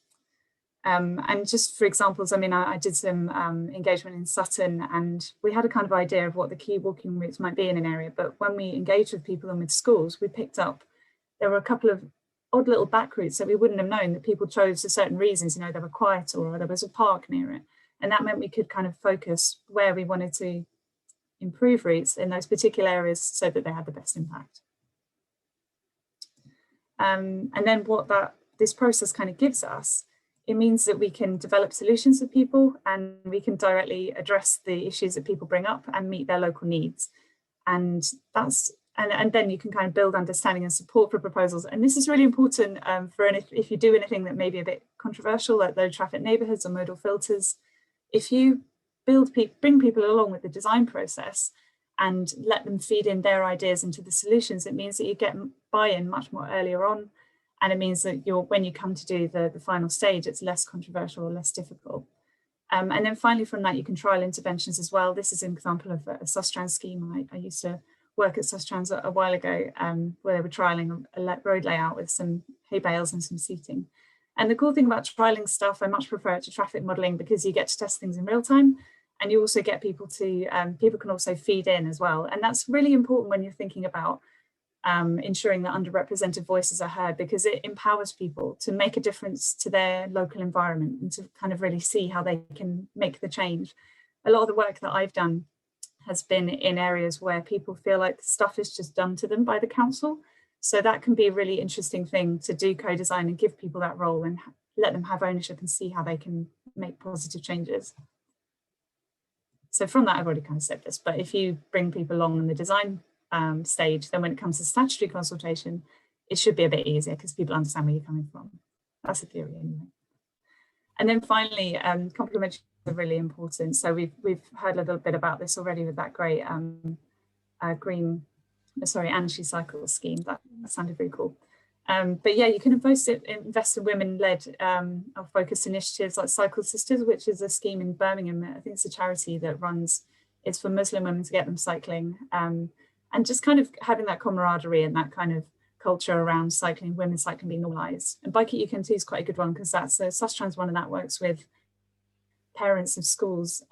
And just for examples, I mean, I did some engagement in Sutton, and we had a kind of idea of what the key walking routes might be in an area. But when we engaged with people and with schools, we picked up there were a couple of odd little back routes that we wouldn't have known that people chose for certain reasons. You know, they were quieter or there was a park near it. And that meant we could kind of focus where we wanted to improve routes in those particular areas so that they had the best impact. And then what this process kind of gives us, it means that we can develop solutions for people and we can directly address the issues that people bring up and meet their local needs. And that's and then you can kind of build understanding and support for proposals. And this is really important if you do anything that may be a bit controversial, like low traffic neighborhoods or modal filters. If you bring people along with the design process and let them feed in their ideas into the solutions, it means that you get buy-in much more earlier on. And it means that when you come to do the final stage, it's less controversial or less difficult. And then finally from that, you can trial interventions as well. This is an example of a Sustrans scheme. I used to work at Sustrans a while ago where they were trialling a road layout with some hay bales and some seating. And the cool thing about trialing stuff, I much prefer it to traffic modeling because you get to test things in real time. And you also get people can also feed in as well. And that's really important when you're thinking about ensuring that underrepresented voices are heard, because it empowers people to make a difference to their local environment and to kind of really see how they can make the change. A lot of the work that I've done has been in areas where people feel like stuff is just done to them by the council. So that can be a really interesting thing to do co-design and give people that role and let them have ownership and see how they can make positive changes. So from that, I've already kind of said this, but if you bring people along in the design stage, then when it comes to statutory consultation, it should be a bit easier because people understand where you're coming from. That's a theory anyway. And then finally, complementary are really important. So we've heard a little bit about this already with that great anti-cycle scheme. That sounded really cool. But yeah, you can invest in women-led or focused initiatives like Cycle Sisters, which is a scheme in Birmingham. I think it's a charity that runs, it's for Muslim women to get them cycling. And just kind of having that camaraderie and that kind of culture around cycling, women cycling being normalised. And Bike It You Can Too is quite a good one because that's the Sustrans one, and that works with parents of schools,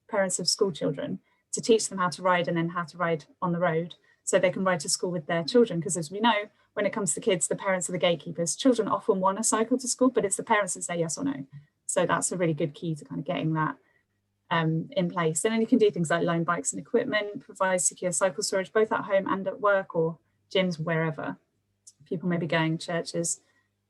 parents of school children to teach them how to ride and then how to ride on the road so they can ride to school with their children. Because as we know, when it comes to kids, the parents are the gatekeepers. Children often want to cycle to school, but it's the parents that say yes or no. So that's a really good key to kind of getting that in place. And then you can do things like loan bikes and equipment, provide secure cycle storage, both at home and at work or gyms, wherever people may be going, churches.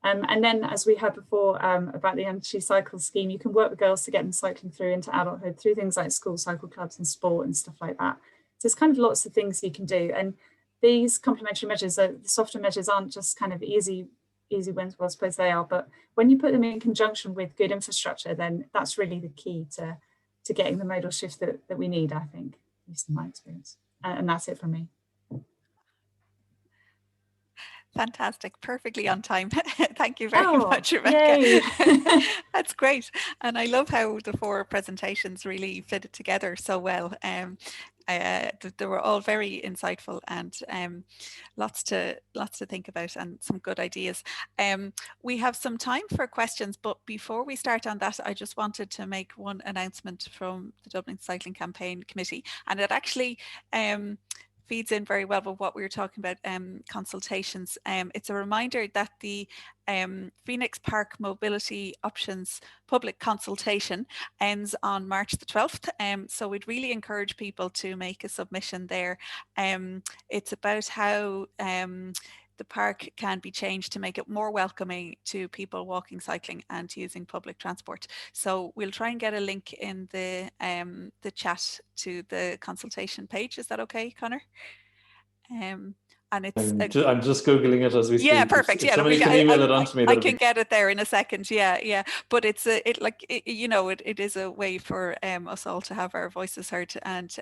And then, as we heard before about the anti-cycle scheme, you can work with girls to get them cycling through into adulthood through things like school cycle clubs and sport and stuff like that. So there's kind of lots of things you can do. And these complementary measures, the softer measures, aren't just kind of easy wins. Well, I suppose they are, but when you put them in conjunction with good infrastructure, then that's really the key to getting the modal shift that we need, I think, at least in my experience. And that's it from me. Fantastic, perfectly on time. Thank you very much, Rebecca. That's great. And I love how the four presentations really fitted together so well. They were all very insightful and lots to think about and some good ideas. We have some time for questions, but before we start on that, I just wanted to make one announcement from the Dublin Cycling Campaign Committee, and it actually feeds in very well with what we were talking about, consultations. It's a reminder that the Phoenix Park Mobility Options public consultation ends on March the 12th. So we'd really encourage people to make a submission there. It's about how the park can be changed to make it more welcoming to people walking, cycling and using public transport. So we'll try and get a link in the chat to the consultation page. Is that okay, Connor? And it's I'm just Googling it as we speak. Yeah, perfect. If somebody can email it on to me. I can get it there in a second. Yeah. But it's it is a way for us all to have our voices heard, and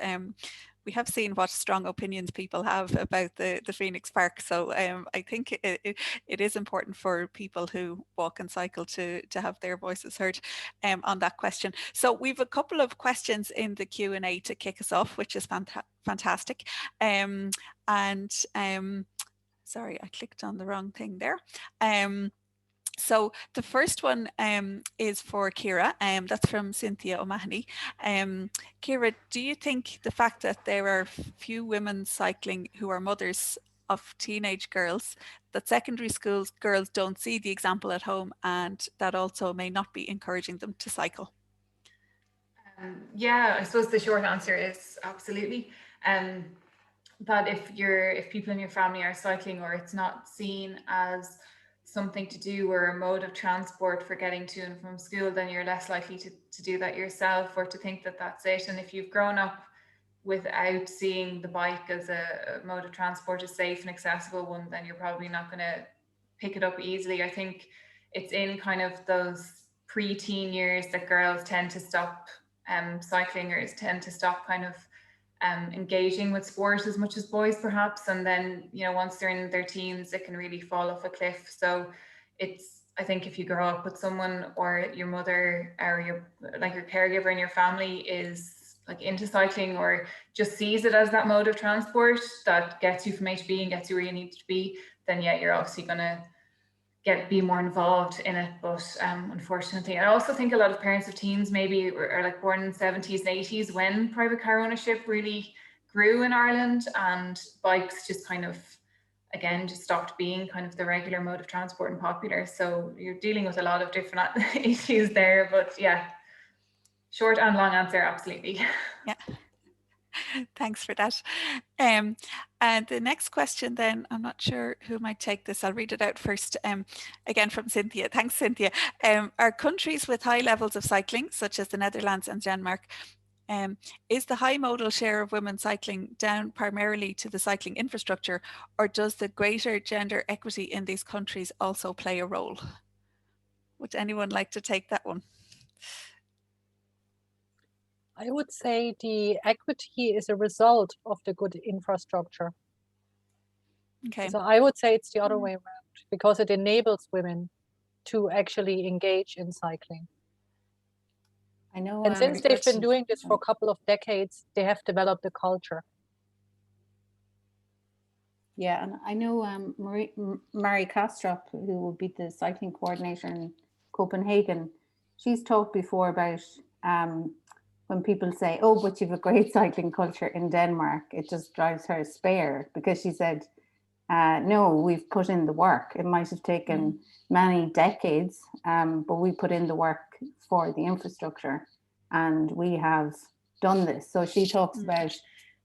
we have seen what strong opinions people have about the Phoenix Park. So I think it is important for people who walk and cycle to have their voices heard on that question. So we've a couple of questions in the Q&A to kick us off, which is fantastic. Sorry, I clicked on the wrong thing there. So the first one is for Ciara, that's from Cynthia O'Mahony. Ciara, do you think the fact that there are few women cycling who are mothers of teenage girls, that secondary school girls don't see the example at home, and that also may not be encouraging them to cycle? Yeah, I suppose the short answer is absolutely. That if people in your family are cycling, or it's not seen as something to do or a mode of transport for getting to and from school, then you're less likely to do that yourself, or to think that that's it. And if you've grown up without seeing the bike as a mode of transport, a safe and accessible one, then you're probably not going to pick it up easily. I think it's in kind of those pre-teen years that girls tend to stop cycling, or tend to stop kind of engaging with sport as much as boys perhaps, and then once they're in their teens it can really fall off a cliff. So I think if you grow up with someone, or your mother or your caregiver in your family is like into cycling, or just sees it as that mode of transport that gets you from A to B and gets you where you need to be, then yeah, you're obviously going to be more involved in it. But unfortunately, I also think a lot of parents of teens maybe are like born in the 70s and 80s when private car ownership really grew in Ireland, and bikes just kind of just stopped being kind of the regular mode of transport and popular. So you're dealing with a lot of different issues there. But yeah, short and long answer, absolutely. Yeah. Thanks for that. And the next question then, I'm not sure who might take this. I'll read it out first. Again from Cynthia. Thanks, Cynthia. Are countries with high levels of cycling, such as the Netherlands and Denmark, is the high modal share of women cycling down primarily to the cycling infrastructure, or does the greater gender equity in these countries also play a role? Would anyone like to take that one? I would say the equity is a result of the good infrastructure. Okay. So I would say it's the other way around, because it enables women to actually engage in cycling. I know. And since they've been doing this for a couple of decades, they have developed a culture. Yeah, and I know Mary Kastrup, who will be the cycling coordinator in Copenhagen, she's talked before about when people say, oh, but you've a great cycling culture in Denmark, it just drives her spare, because she said, no, we've put in the work. It might have taken many decades, but we put in the work for the infrastructure, and we have done this. So she talks about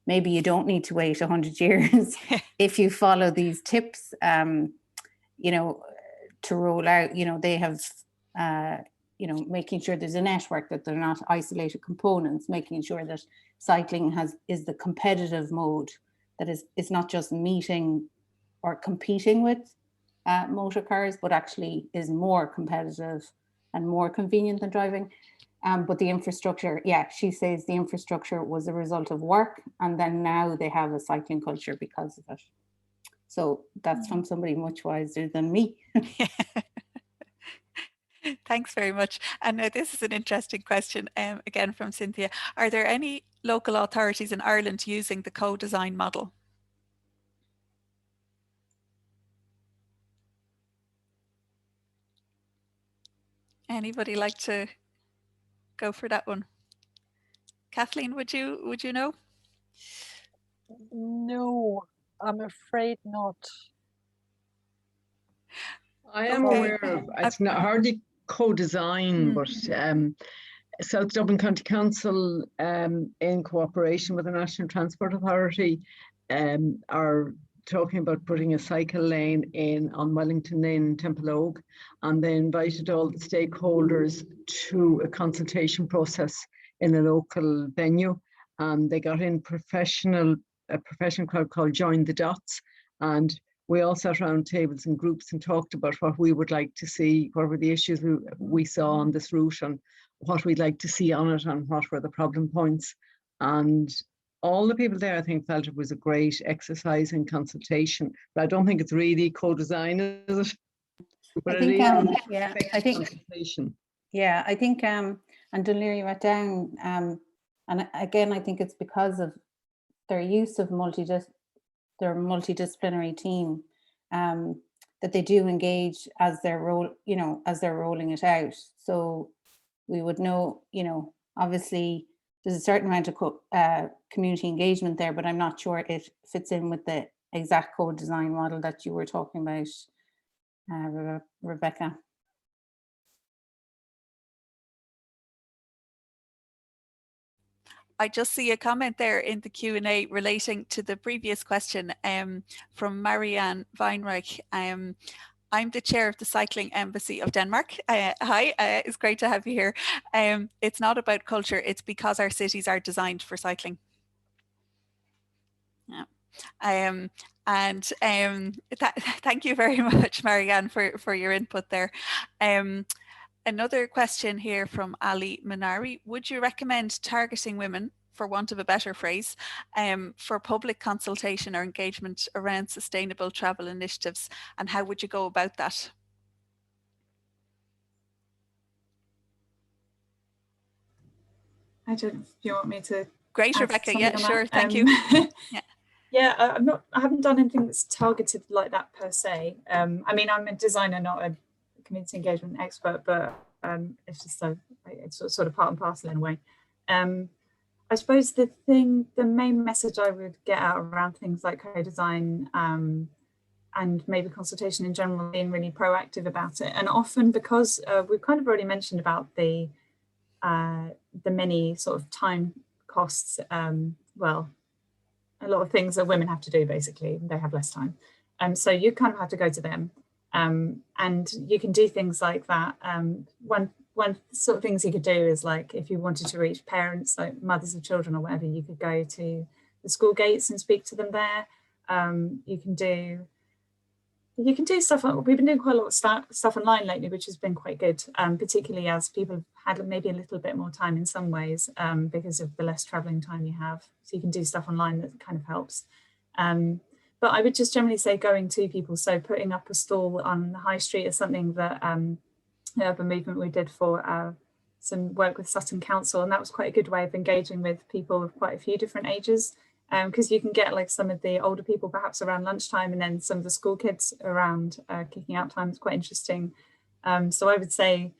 maybe you don't need to wait 100 years if you follow these tips, to roll out. They have, making sure there's a network, that they're not isolated components, making sure that cycling is the competitive mode, that is not just meeting or competing with motor cars, but actually is more competitive and more convenient than driving. But the infrastructure, yeah, she says the infrastructure was a result of work, and then now they have a cycling culture because of it. So that's from somebody much wiser than me. Thanks very much. And now this is an interesting question, again from Cynthia. Are there any local authorities in Ireland using the co-design model? Anybody like to go for that one? Kathleen, would you know? No, I'm afraid not. I am aware of, it's not hardly co-design, but South Dublin County Council, in cooperation with the National Transport Authority, are talking about putting a cycle lane in on Wellington Lane in Temple Oak, and they invited all the stakeholders to a consultation process in a local venue. And they got in a professional crowd called Join the Dots, and we all sat around tables and groups and talked about what we would like to see, what were the issues we saw on this route, and what we'd like to see on it, and what were the problem points. And all the people there, I think, felt it was a great exercise in consultation. But I don't think it's really co-design, is it? But I think, yeah, I think, and Dunleary wrote down, and again, I think it's because of their use of their multidisciplinary team, that they do engage as they're rolling it out. So we would know, obviously there's a certain amount of community engagement there, but I'm not sure it fits in with the exact co-design model that you were talking about, Rebecca. I just see a comment there in the Q&A relating to the previous question from Marianne Weinreich. I'm the chair of the Cycling Embassy of Denmark. Hi, it's great to have you here. It's not about culture, it's because our cities are designed for cycling. Yeah. Thank you very much, Marianne, for your input there. Another question here from Ali Minari. Would you recommend targeting women, for want of a better phrase, for public consultation or engagement around sustainable travel initiatives? And how would you go about that? I don't know if you want me to. Great, Rebecca. Yeah, sure. Thank you. Yeah, I haven't done anything that's targeted like that per se. I mean, I'm a designer, not a community engagement expert, but it's just it's sort of part and parcel in a way. I suppose the main message I would get out around things like co-design and maybe consultation in general, being really proactive about it. And often because we've kind of already mentioned about the many sort of time costs, well, a lot of things that women have to do, basically, they have less time. So you kind of have to go to them. And you can do things like that. One sort of things you could do is, like, if you wanted to reach parents, like mothers of children or whatever, you could go to the school gates and speak to them there. You can do stuff. We've been doing quite a lot of stuff online lately, which has been quite good, particularly as people have had maybe a little bit more time in some ways because of the less traveling time you have. So you can do stuff online that kind of helps. But I would just generally say going to people. So putting up a stall on the high street is something that the Urban Movement we did for some work with Sutton Council, and that was quite a good way of engaging with people of quite a few different ages, because you can get like some of the older people perhaps around lunchtime, and then some of the school kids around kicking out time. It's quite interesting. So I would say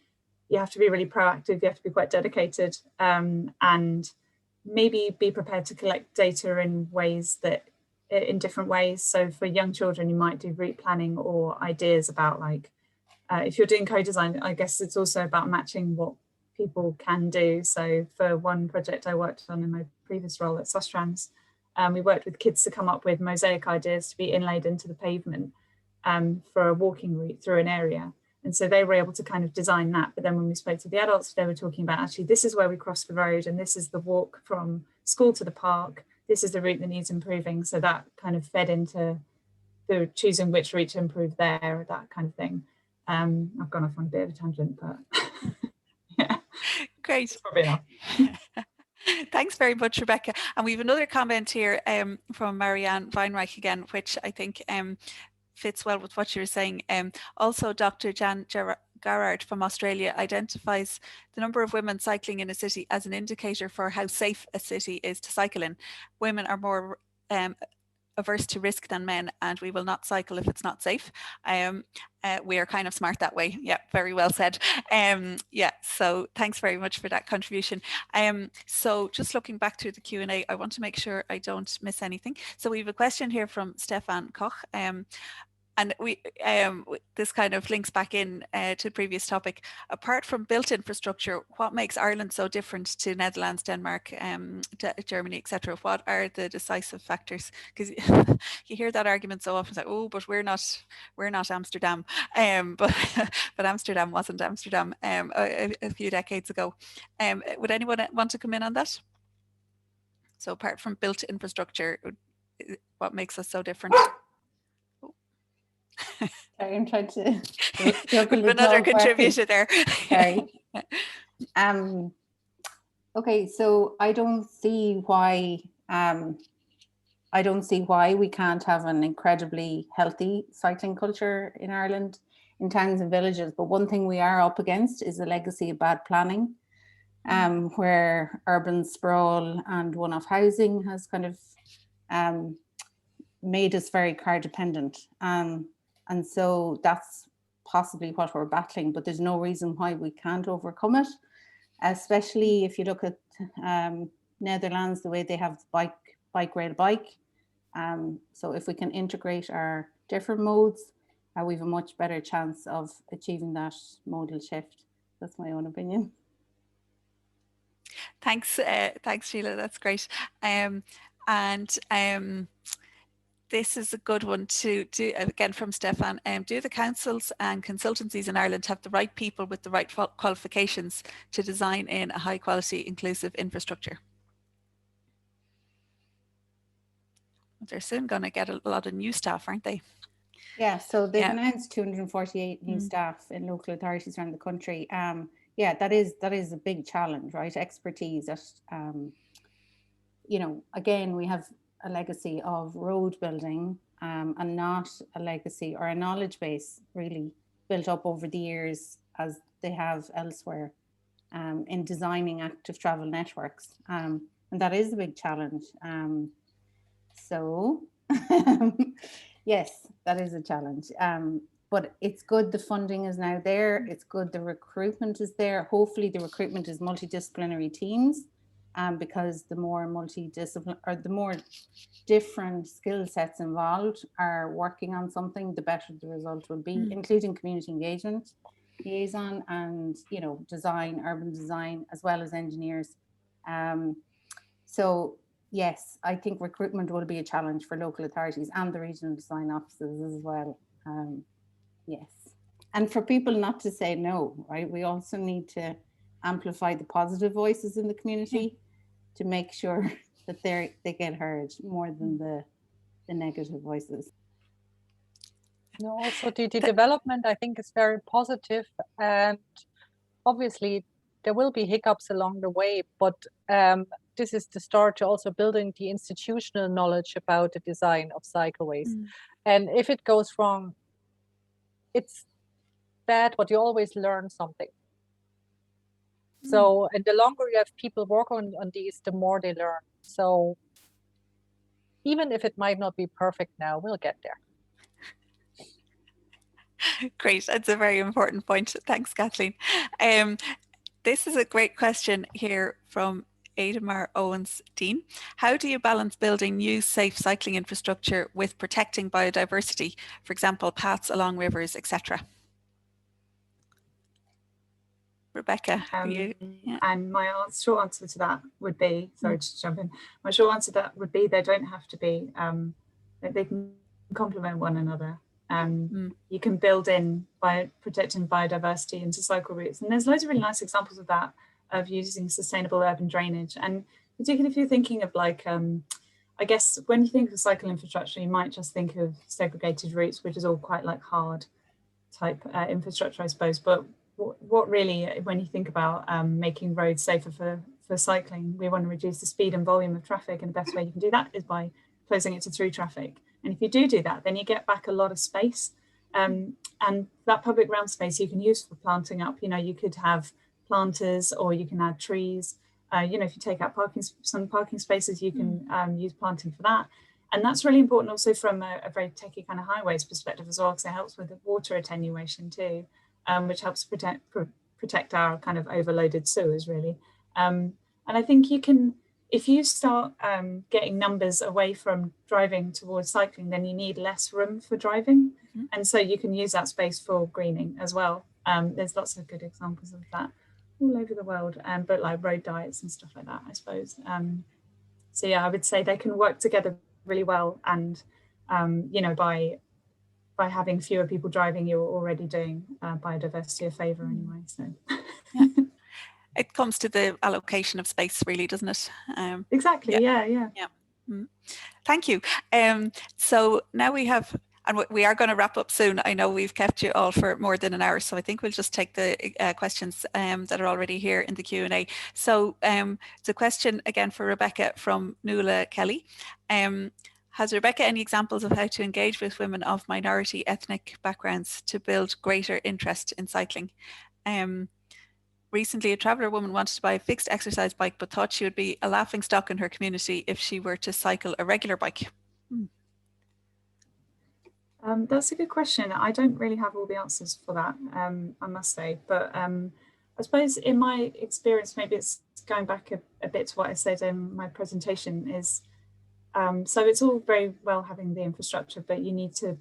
you have to be really proactive, you have to be quite dedicated, and maybe be prepared to collect data in ways that in different ways. So for young children, you might do route planning or ideas about, like, if you're doing co-design, I guess it's also about matching what people can do. So for one project I worked on in my previous role at Sustrans, we worked with kids to come up with mosaic ideas to be inlaid into the pavement for a walking route through an area. And so they were able to kind of design that. But then when we spoke to the adults, they were talking about, actually, this is where we cross the road, and this is the walk from school to the park. This is the route that needs improving. So that kind of fed into the choosing which route to improve there, that kind of thing. I've gone off on a bit of a tangent, but yeah. Great. That's probably enough. Thanks very much, Rebecca. And we have another comment here from Marianne Weinreich again, which I think fits well with what you were saying. Also, Dr. Jan Garrard from Australia identifies the number of women cycling in a city as an indicator for how safe a city is to cycle in. Women are more averse to risk than men, and we will not cycle if it's not safe. We are kind of smart that way. Yeah, very well said. Yeah, so thanks very much for that contribution. So just looking back through the Q&A, I want to make sure I don't miss anything. So we have a question here from Stefan Koch. And this kind of links back in to the previous topic. Apart from built infrastructure, what makes Ireland so different to Netherlands, Denmark, Germany, etc.? What are the decisive factors? Because you hear that argument so often, like, oh, but we're not Amsterdam. But Amsterdam wasn't Amsterdam a few decades ago. Would anyone want to come in on that? So apart from built infrastructure, what makes us so different? Sorry, I'm trying to juggle with another contribution there. Sorry. Okay, so I don't see why we can't have an incredibly healthy cycling culture in Ireland, in towns and villages. But one thing we are up against is the legacy of bad planning, where urban sprawl and one-off housing has kind of made us very car dependent. And so that's possibly what we're battling, but there's no reason why we can't overcome it, especially if you look at Netherlands, the way they have bike rail bike. So if we can integrate our different modes, we have a much better chance of achieving that modal shift. That's my own opinion. Thanks, Sheila, that's great. This is a good one to do, again, from Stefan. Do the councils and consultancies in Ireland have the right people with the right qualifications to design in a high quality inclusive infrastructure? They're soon going to get a lot of new staff, aren't they? Yeah, so they've announced 248 new staff in local authorities around the country. Yeah, that is a big challenge, right? Expertise that, you know, again, we have a legacy of road building and not a legacy or a knowledge base really built up over the years as they have elsewhere in designing active travel networks. And that is a big challenge. So yes, that is a challenge. But it's good the funding is now there. It's good the recruitment is there. Hopefully the recruitment is multidisciplinary teams. Because the more multidisciplinary or the more different skill sets involved are working on something, the better the result will be, including community engagement, liaison, and design, urban design, as well as engineers. So yes, I think recruitment will be a challenge for local authorities and the regional design offices as well. Yes, and for people not to say no, right? We also need to amplify the positive voices in the community to make sure that they get heard more than the negative voices. No, also the development, I think, is very positive, and obviously there will be hiccups along the way, but this is the start to also building the institutional knowledge about the design of cycleways. And if it goes wrong, it's bad, but you always learn something. So, and the longer you have people work on these, the more they learn. So even if it might not be perfect now, we'll get there. Great, that's a very important point. Thanks, Kathleen. This is a great question here from Adamar Owens-Dean. How do you balance building new safe cycling infrastructure with protecting biodiversity, for example, paths along rivers, etc.? Rebecca, you? Yeah. And my short answer to that would be, sorry to jump in, my short answer to that would be they don't have to be, they can complement one another. You can build in by protecting biodiversity into cycle routes. And there's loads of really nice examples of that, of using sustainable urban drainage. And particularly if you're thinking of like, I guess when you think of cycle infrastructure, you might just think of segregated routes, which is all quite like hard type infrastructure, I suppose. But what really, when you think about making roads safer for cycling, we want to reduce the speed and volume of traffic, and the best way you can do that is by closing it to through traffic. And if you do that, then you get back a lot of space, and that public realm space you can use for planting up. You could have planters, or you can add trees. If you take out some parking spaces, you can use planting for that. And that's really important also from a very techie kind of highways perspective as well, because it helps with the water attenuation too, which helps protect our kind of overloaded sewers really. And I think you can, if you start getting numbers away from driving towards cycling, then you need less room for driving. And so you can use that space for greening as well. There's lots of good examples of that all over the world, but like road diets and stuff like that, I suppose. So yeah, I would say they can work together really well, and you know, by having fewer people driving, you're already doing biodiversity a favour anyway. So yeah. It comes to the allocation of space, really, doesn't it? Exactly. Yeah. Thank you. So now we have, and we are going to wrap up soon. I know we've kept you all for more than an hour, so I think we'll just take the questions that are already here in the Q&A. So it's a question again for Rebecca from Nuala Kelly. Has Rebecca any examples of how to engage with women of minority ethnic backgrounds to build greater interest in cycling? Recently, a traveller woman wanted to buy a fixed exercise bike, but thought she would be a laughing stock in her community if she were to cycle a regular bike. That's a good question. I don't really have all the answers for that, I must say. But I suppose in my experience, maybe it's going back a bit to what I said in my presentation, is so it's all very well having the infrastructure, but you need to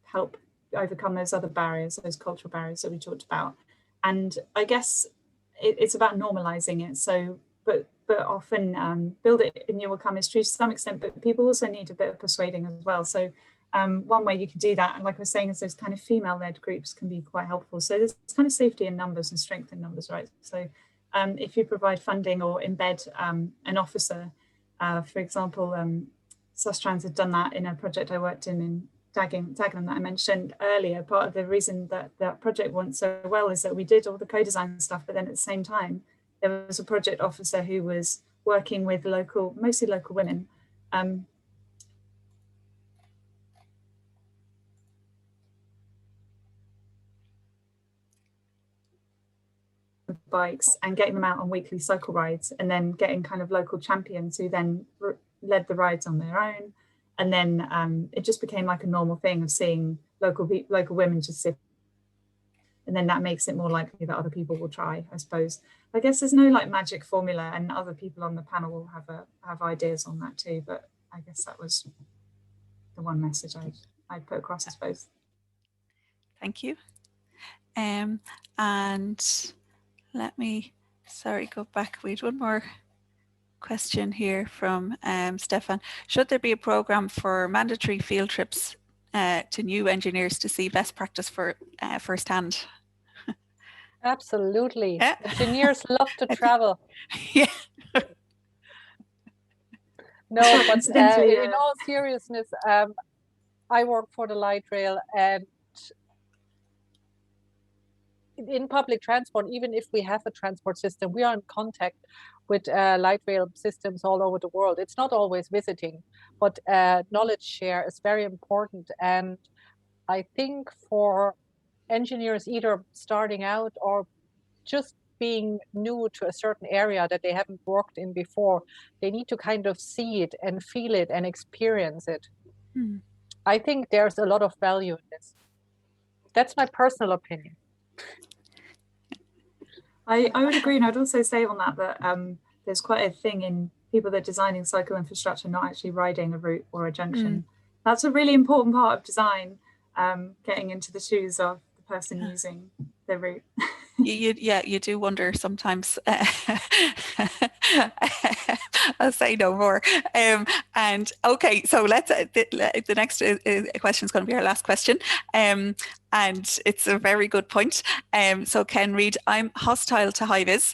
help overcome those other barriers, those cultural barriers that we talked about. And I guess it's about normalizing it. So, but often build it and you will come is true to some extent, but people also need a bit of persuading as well. So one way you can do that, and like I was saying, is those kind of female-led groups can be quite helpful. So there's kind of safety in numbers and strength in numbers, right? So if you provide funding or embed an officer, for example, Sustrans had done that in a project I worked in Dagenham that I mentioned earlier. Part of the reason that that project went so well is that we did all the co-design stuff, but then at the same time, there was a project officer who was working with mostly local women. Bikes and getting them out on weekly cycle rides, and then getting kind of local champions who then led the rides on their own. And then it just became like a normal thing of seeing local women just sit. And then that makes it more likely that other people will try, I suppose. I guess there's no like magic formula, and other people on the panel will have ideas on that too. But I guess that was the one message I'd put across, I suppose. Thank you. And let me, go back. We had one more question here from Stefan. Should there be a program for mandatory field trips to new engineers to see best practice for firsthand? Absolutely. Yeah. Engineers love to travel. Yeah. No, but in all seriousness, I work for the light rail, and in public transport, even if we have a transport system, we are in contact with light rail systems all over the world. It's not always visiting, but knowledge share is very important. And I think for engineers either starting out or just being new to a certain area that they haven't worked in before, they need to kind of see it and feel it and experience it. I think there's a lot of value in this. That's my personal opinion. I would agree, and I'd also say on that there's quite a thing in people that are designing cycle infrastructure not actually riding a route or a junction. That's a really important part of design, getting into the shoes of the person using the route. You do wonder sometimes. I'll say no more. And okay, so let's. The next question is going to be our last question. And it's a very good point. So Ken Reid, I'm hostile to high-vis.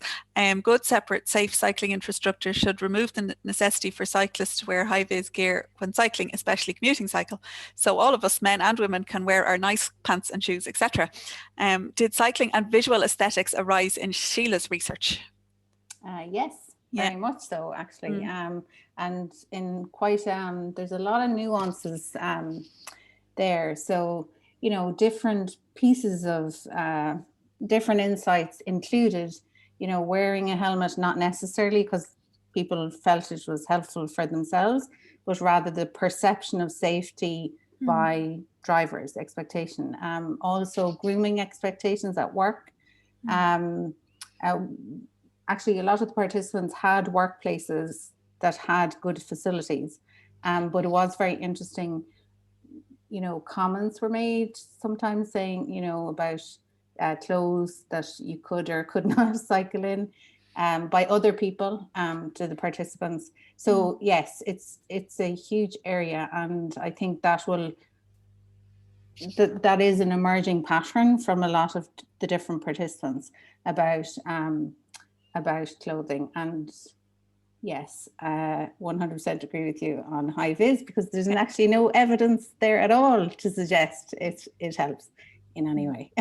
Good, separate, safe cycling infrastructure should remove the necessity for cyclists to wear high-vis gear when cycling, especially commuting cycle. So all of us, men and women, can wear our nice pants and shoes, etc. Did cycling and visual aesthetics arise in Sheila's research? Yes, very much so, actually. And in quite, there's a lot of nuances there. So, you know, different pieces of different insights included, you know, wearing a helmet, not necessarily because people felt it was helpful for themselves, but rather the perception of safety by drivers, expectation. Also grooming expectations at work. Actually, a lot of the participants had workplaces that had good facilities, but it was very interesting, you know, comments were made sometimes saying, you know, about clothes that you could or could not cycle in by other people to the participants. So yes, it's a huge area, and I think that will that is an emerging pattern from a lot of the different participants about clothing. And yes, 100% agree with you on high vis, because there's actually no evidence there at all to suggest it helps in any way.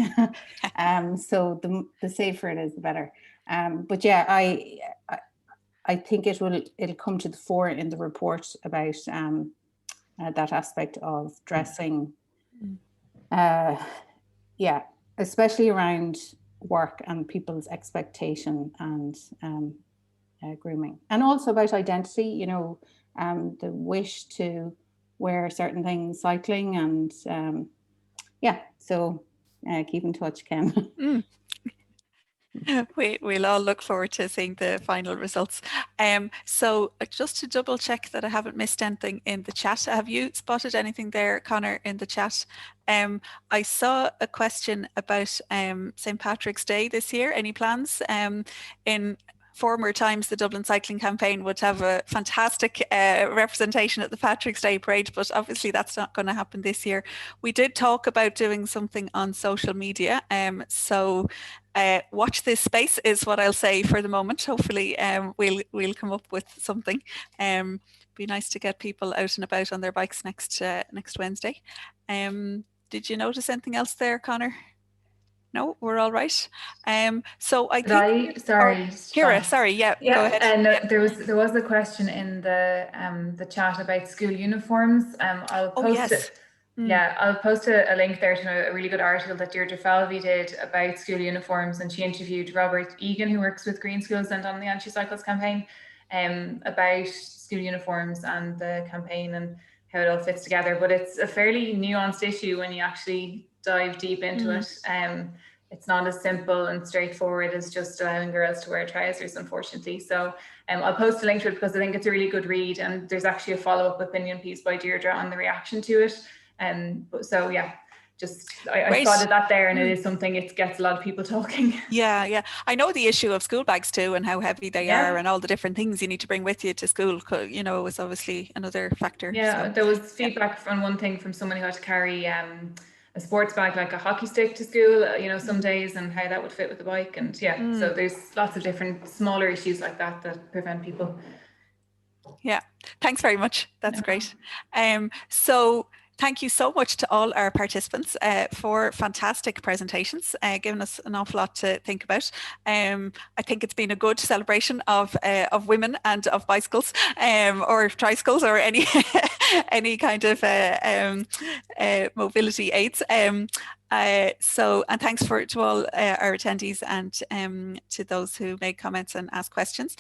So the safer it is, the better. But yeah, I think it'll come to the fore in the report about that aspect of dressing. Yeah, especially around work and people's expectation and grooming, and also about identity, you know, the wish to wear certain things cycling, and yeah, so keep in touch, Ken. We'll all look forward to seeing the final results. So just to double check that I haven't missed anything in the chat, have you spotted anything there, Connor, in the chat? I saw a question about St. Patrick's Day this year. Any plans? In former times, the Dublin Cycling Campaign would have a fantastic representation at the Patrick's Day Parade, but obviously that's not going to happen this year. We did talk about doing something on social media, so watch this space is what I'll say for the moment. Hopefully we'll come up with something. Be nice to get people out and about on their bikes next Wednesday. Did you notice anything else there, Connor? No, we're all right. So I think sorry, Ciara, sorry, yeah, go ahead. And there was a question in the chat about school uniforms. I'll post it. Yeah, I'll post a link there to a really good article that Deirdre Falvey did about school uniforms, and she interviewed Robert Egan, who works with Green Schools and on the Anti-Cycles campaign, about school uniforms and the campaign and how it all fits together. But it's a fairly nuanced issue when you actually dive deep into it. It's not as simple and straightforward as just allowing girls to wear trousers, unfortunately. So I'll post a link to it because I think it's a really good read, and there's actually a follow-up opinion piece by Deirdre on the reaction to it. So yeah, just I spotted that there, and it is something, it gets a lot of people talking. Yeah, I know the issue of school bags too, and how heavy they are, and all the different things you need to bring with you to school, you know, is obviously another factor. Yeah, so there was feedback on one thing from someone who had to carry a sports bag like a hockey stick to school, you know, some days, and how that would fit with the bike. And so there's lots of different smaller issues like that prevent people. Yeah, thanks very much. That's great. So thank you so much to all our participants for fantastic presentations, giving us an awful lot to think about. I think it's been a good celebration of women and of bicycles, or tricycles, or any any kind of mobility aids. And thanks to all our attendees, and to those who made comments and asked questions.